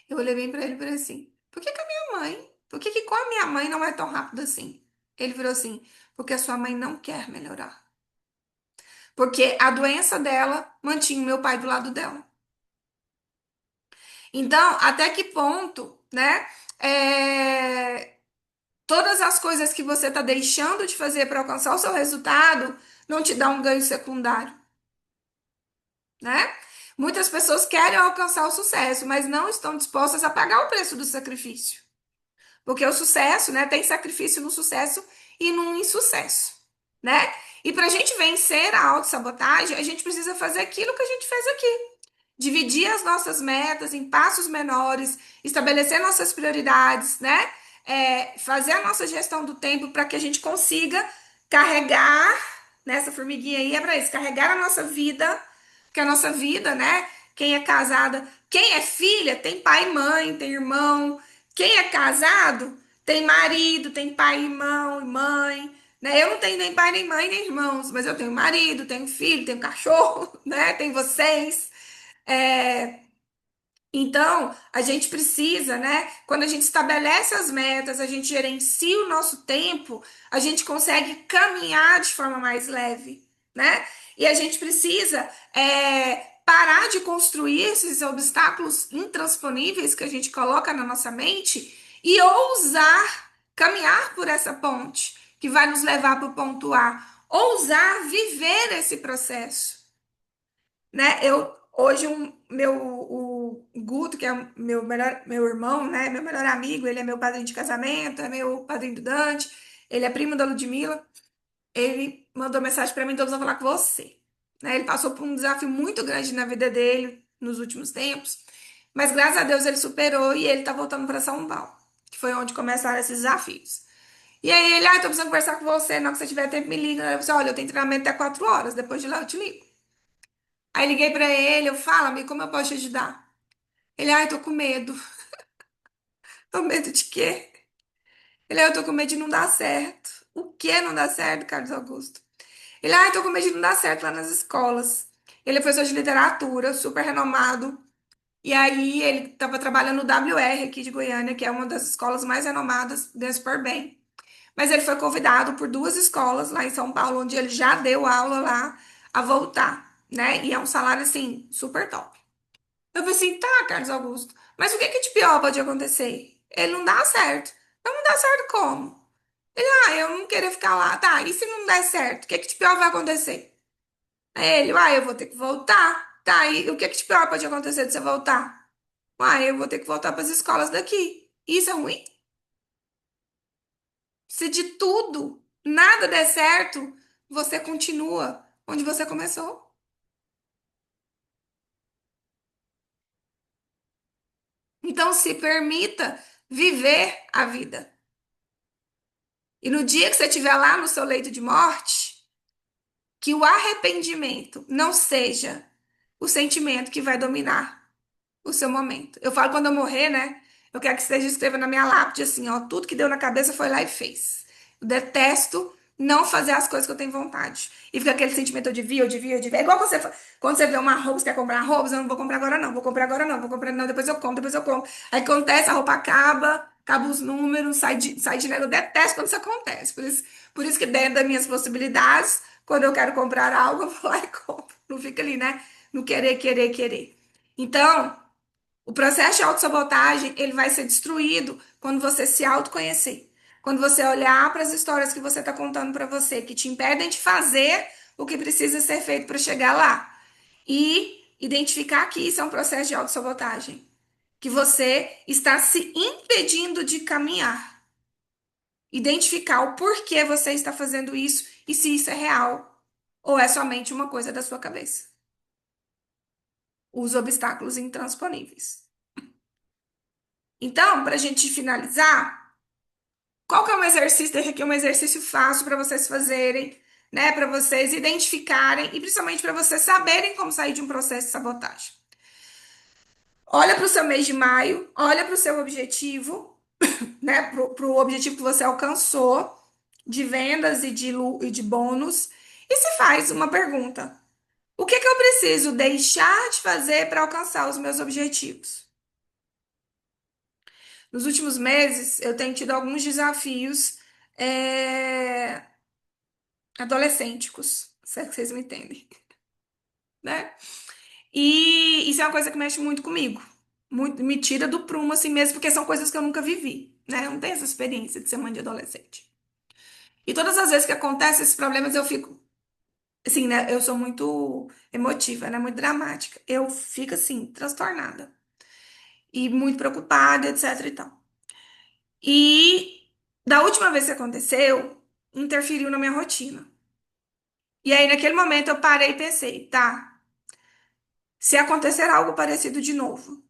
Eu olhei bem pra ele e falei assim: por que que a minha mãe? Por que que com a minha mãe não é tão rápido assim? Ele virou assim: porque a sua mãe não quer melhorar. Porque a doença dela mantinha o meu pai do lado dela. Então, até que ponto, né? Todas as coisas que você está deixando de fazer para alcançar o seu resultado não te dá um ganho secundário, né? Muitas pessoas querem alcançar o sucesso, mas não estão dispostas a pagar o preço do sacrifício. Porque o sucesso, né, tem sacrifício no sucesso e no insucesso, né? E para a gente vencer a autossabotagem, a gente precisa fazer aquilo que a gente fez aqui. Dividir as nossas metas em passos menores, estabelecer nossas prioridades, né? Fazer a nossa gestão do tempo para que a gente consiga carregar, nessa formiguinha aí é para isso, carregar a nossa vida, porque a nossa vida, né? Quem é casada, quem é filha, tem pai e mãe, tem irmão. Quem é casado, tem marido, tem pai, irmão e mãe. Né? Eu não tenho nem pai, nem mãe, nem irmãos, mas eu tenho marido, tenho filho, tenho cachorro, né? Tem vocês. É, então, a gente precisa, né? Quando a gente estabelece as metas, a gente gerencia o nosso tempo, a gente consegue caminhar de forma mais leve, né? E a gente precisa parar de construir esses obstáculos intransponíveis que a gente coloca na nossa mente e ousar caminhar por essa ponte que vai nos levar para o ponto A. Ousar viver esse processo, né? Eu hoje o Guto, que é o meu irmão, né? Meu melhor amigo, ele é meu padrinho de casamento, é meu padrinho do Dante, ele é primo da Ludmilla. Ele mandou mensagem para mim, então eu vou falar com você, né? Ele passou por um desafio muito grande na vida dele nos últimos tempos, mas graças a Deus ele superou e ele tá voltando para São Paulo, que foi onde começaram esses desafios. E aí ele, tô precisando conversar com você, não, que você tiver tempo, me liga. Eu disse, olha, eu tenho treinamento até 4 horas, depois de lá eu te ligo. Aí liguei pra ele, eu falo, amigo, como eu posso te ajudar? Ele, tô com medo. Tô com medo de quê? Ele, eu tô com medo de não dar certo. O que não dá certo, Carlos Augusto? Ele, tô com medo de não dar certo lá nas escolas. Ele é professor de literatura, super renomado. E aí ele tava trabalhando no WR aqui de Goiânia, que é uma das escolas mais renomadas, ganha super bem. Mas ele foi convidado por 2 escolas lá em São Paulo, onde ele já deu aula lá, a voltar, né? E é um salário, assim, super top. Eu falei assim, tá, Carlos Augusto, mas o que que de pior pode acontecer? Ele não dá certo. Eu não dá certo como? Eu não queria ficar lá. Tá, e se não der certo? O que que de pior vai acontecer? Aí ele, eu vou ter que voltar. Tá, e o que que de pior pode acontecer de você voltar? Eu vou ter que voltar para as escolas daqui. Isso é ruim? Se de tudo, nada der certo, você continua onde você começou. Então se permita viver a vida. E no dia que você estiver lá no seu leito de morte, que o arrependimento não seja o sentimento que vai dominar o seu momento. Eu falo quando eu morrer, né? Eu quero que esteja escreva na minha lápide assim, ó, tudo que deu na cabeça foi lá e fez. Eu detesto não fazer as coisas que eu tenho vontade. E fica aquele sentimento, eu devia. É igual quando você vê uma roupa, você quer comprar roupa, eu não vou comprar agora não, vou comprar agora não, vou comprar não, depois eu compro, depois eu compro. Aí acontece, a roupa acaba os números, sai de dinheiro. Eu detesto quando isso acontece. Por isso que dentro das minhas possibilidades, quando eu quero comprar algo, eu vou lá e compro. Não fica ali, né? No querer, querer, querer. Então, o processo de autossabotagem, ele vai ser destruído quando você se autoconhecer. Quando você olhar para as histórias que você está contando para você, que te impedem de fazer o que precisa ser feito para chegar lá. E identificar que isso é um processo de autossabotagem. Que você está se impedindo de caminhar. Identificar o porquê você está fazendo isso e se isso é real ou é somente uma coisa da sua cabeça. Os obstáculos intransponíveis. Então, para a gente finalizar, qual que é um exercício? Deixa aqui um exercício fácil para vocês fazerem, né? Para vocês identificarem e principalmente para vocês saberem como sair de um processo de sabotagem. Olha para o seu mês de maio, olha para o seu objetivo, né? Para o objetivo que você alcançou de vendas e de bônus, e se faz uma pergunta: o que que eu preciso deixar de fazer para alcançar os meus objetivos? Nos últimos meses, eu tenho tido alguns desafios é, adolescênticos, se é que vocês me entendem, né? E isso é uma coisa que mexe muito comigo. Muito, me tira do prumo assim mesmo, porque são coisas que eu nunca vivi, né? Eu não tenho essa experiência de ser mãe de adolescente. E todas as vezes que acontecem esses problemas, eu fico, assim, né? Eu sou muito emotiva, né? Muito dramática. Eu fico, assim, transtornada. E muito preocupada, etc e tal. E da última vez que aconteceu, interferiu na minha rotina. E aí, naquele momento, eu parei e pensei, tá, se acontecer algo parecido de novo,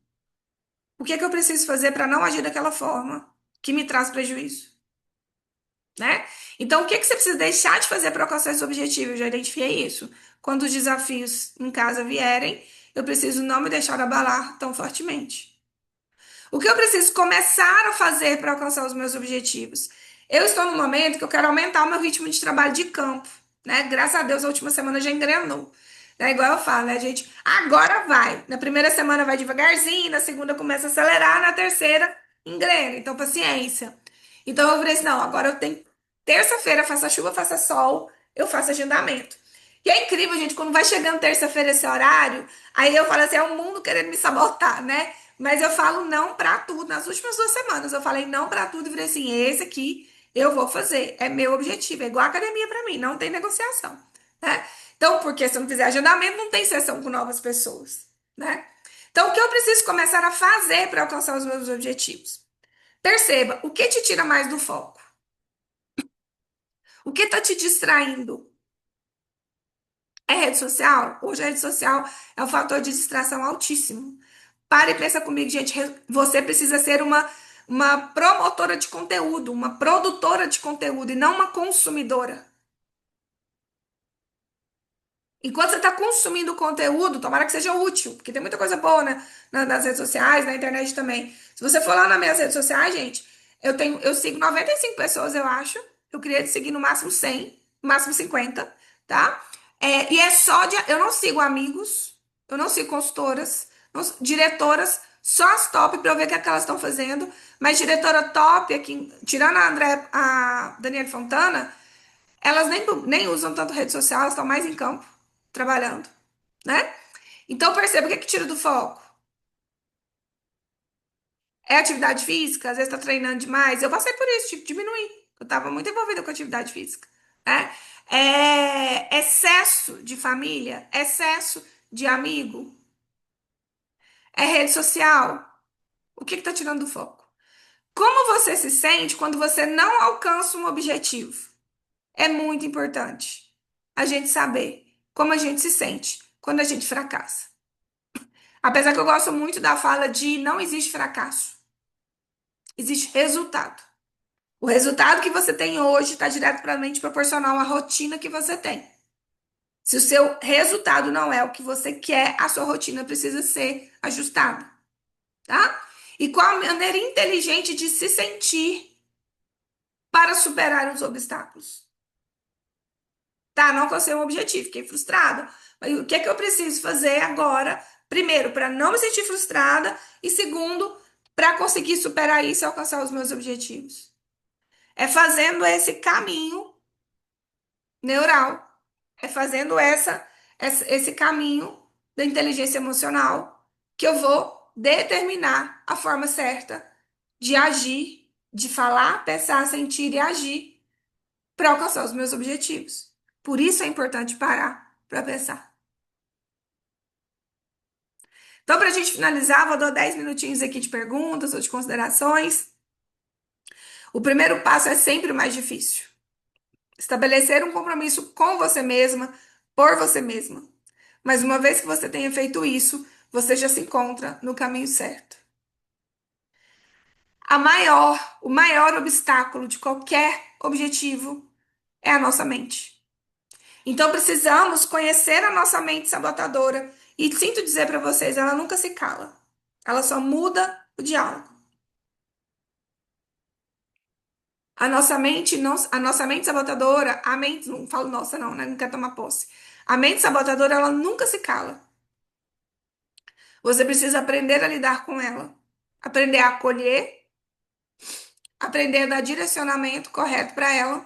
o que é que eu preciso fazer para não agir daquela forma que me traz prejuízo, né? Então, o que é que você precisa deixar de fazer para alcançar esse objetivo? Eu já identifiquei isso. Quando os desafios em casa vierem, eu preciso não me deixar abalar tão fortemente. O que eu preciso começar a fazer para alcançar os meus objetivos? Eu estou num momento que eu quero aumentar o meu ritmo de trabalho de campo, né? Graças a Deus, a última semana já engrenou. É igual eu falo, né, gente? Agora vai. Na primeira semana vai devagarzinho, na segunda começa a acelerar, na terceira engrena. Então, paciência. Então, eu falei assim, não, agora eu tenho... Terça-feira, faça chuva, faça sol, eu faço agendamento. E é incrível, gente, quando vai chegando terça-feira esse horário, aí eu falo assim, é o mundo querendo me sabotar, né? Mas eu falo não pra tudo. Nas últimas 2 semanas eu falei não pra tudo e falei assim, esse aqui eu vou fazer. É meu objetivo. É igual a academia pra mim, não tem negociação, né? Então, porque se eu não fizer agendamento, não tem sessão com novas pessoas, né? Então, o que eu preciso começar a fazer para alcançar os meus objetivos? Perceba, o que te tira mais do foco? O que está te distraindo? É rede social? Hoje a rede social é um fator de distração altíssimo. Para e pensa comigo, gente. Você precisa ser uma promotora de conteúdo, uma produtora de conteúdo e não uma consumidora. Enquanto você está consumindo conteúdo, tomara que seja útil, porque tem muita coisa boa, né, nas redes sociais, na internet também. Se você for lá nas minhas redes sociais, gente, eu sigo 95 pessoas, eu acho. Eu queria seguir no máximo 100, no máximo 50, tá? E é só de. Eu não sigo amigos, eu não sigo consultoras, diretoras, só as top para eu ver o que, é que elas estão fazendo. Mas diretora top, aqui, tirando a Daniela Fontana. Elas nem usam tanto rede social, elas estão mais em campo, trabalhando, né? Então perceba o que é que tira do foco. É atividade física, às vezes tá treinando demais. Eu passei por isso, tive que diminuir. Eu tava muito envolvida com atividade física, né? É excesso de família, excesso de amigo, é rede social. O que que tá tirando do foco? Como você se sente quando você não alcança um objetivo? É muito importante a gente saber como a gente se sente quando a gente fracassa. Apesar que eu gosto muito da fala de não existe fracasso, existe resultado. O resultado que você tem hoje está diretamente proporcional à rotina que você tem. Se o seu resultado não é o que você quer, a sua rotina precisa ser ajustada, tá? E qual a maneira inteligente de se sentir para superar os obstáculos? Tá, não alcancei um objetivo, fiquei frustrada. Mas o que é que eu preciso fazer agora? Primeiro, para não me sentir frustrada, e segundo, para conseguir superar isso e alcançar os meus objetivos. É fazendo esse caminho neural, é fazendo esse caminho da inteligência emocional que eu vou determinar a forma certa de agir, de falar, pensar, sentir e agir para alcançar os meus objetivos. Por isso é importante parar para pensar. Então, para a gente finalizar, vou dar 10 minutinhos aqui de perguntas ou de considerações. O primeiro passo é sempre o mais difícil. Estabelecer um compromisso com você mesma, por você mesma. Mas uma vez que você tenha feito isso, você já se encontra no caminho certo. O maior obstáculo de qualquer objetivo é a nossa mente. Então precisamos conhecer a nossa mente sabotadora e sinto dizer para vocês, ela nunca se cala. Ela só muda o diálogo. A nossa mente sabotadora, a mente, não falo nossa não, né? Não quero tomar posse. A mente sabotadora, ela nunca se cala. Você precisa aprender a lidar com ela. Aprender a acolher, aprender a dar direcionamento correto para ela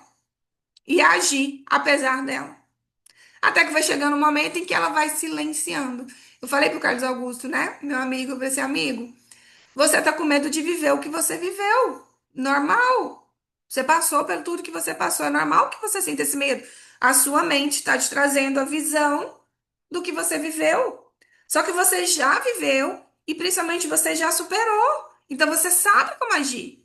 e agir apesar dela. Até que vai chegando um momento em que ela vai silenciando. Eu falei pro Carlos Augusto, né? Meu amigo, eu falei assim, amigo, você tá com medo de viver o que você viveu. Normal. Você passou por tudo que você passou. É normal que você sinta esse medo. A sua mente está te trazendo a visão do que você viveu. Só que você já viveu e principalmente você já superou. Então você sabe como agir.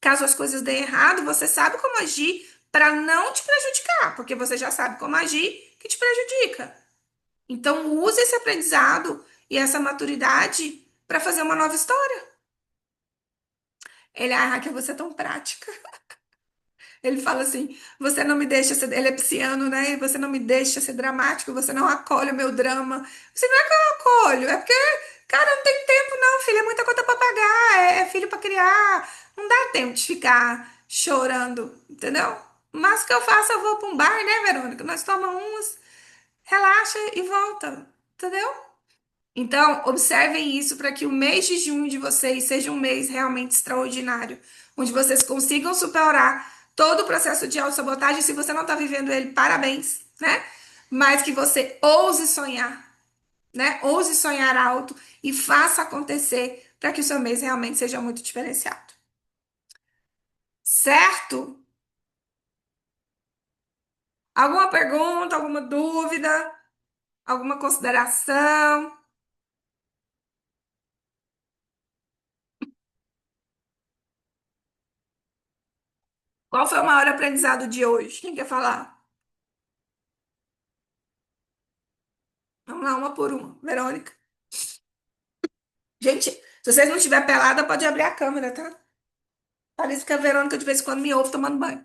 Caso as coisas deem errado, você sabe como agir para não te prejudicar, porque você já sabe como agir que te prejudica. Então use esse aprendizado e essa maturidade para fazer uma nova história. Ele, Raquel, você é tão prática. Ele fala assim: você não me deixa ser. Ele é pisciano, né? E você não me deixa ser dramático, você não acolhe o meu drama. Você não é que eu acolho, é porque, cara, não tem tempo, não, filho. É muita conta pra pagar, é filho pra criar. Não dá tempo de ficar chorando, entendeu? Mas o que eu faço, eu vou pra um bar, né, Verônica? Nós tomamos uns, relaxa e volta, entendeu? Então, observem isso para que o mês de junho de vocês seja um mês realmente extraordinário, onde vocês consigam superar todo o processo de autossabotagem. Se você não está vivendo ele, parabéns, né? Mas que você ouse sonhar, né? Ouse sonhar alto e faça acontecer para que o seu mês realmente seja muito diferenciado. Certo? Alguma pergunta, alguma dúvida, alguma consideração? Qual foi o maior aprendizado de hoje? Quem quer falar? Vamos lá, uma por uma. Verônica. Gente, se vocês não tiver pelada, pode abrir a câmera, tá? Parece que a Verônica de vez em quando me ouve tomando banho.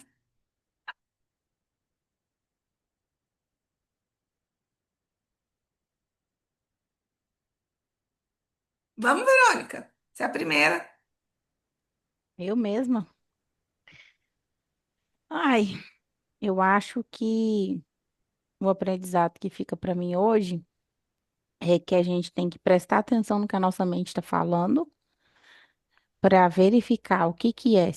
Vamos, Verônica. Você é a primeira. Eu mesma. Ai, eu acho que o aprendizado que fica para mim hoje é que a gente tem que prestar atenção no que a nossa mente está falando para verificar o que que é.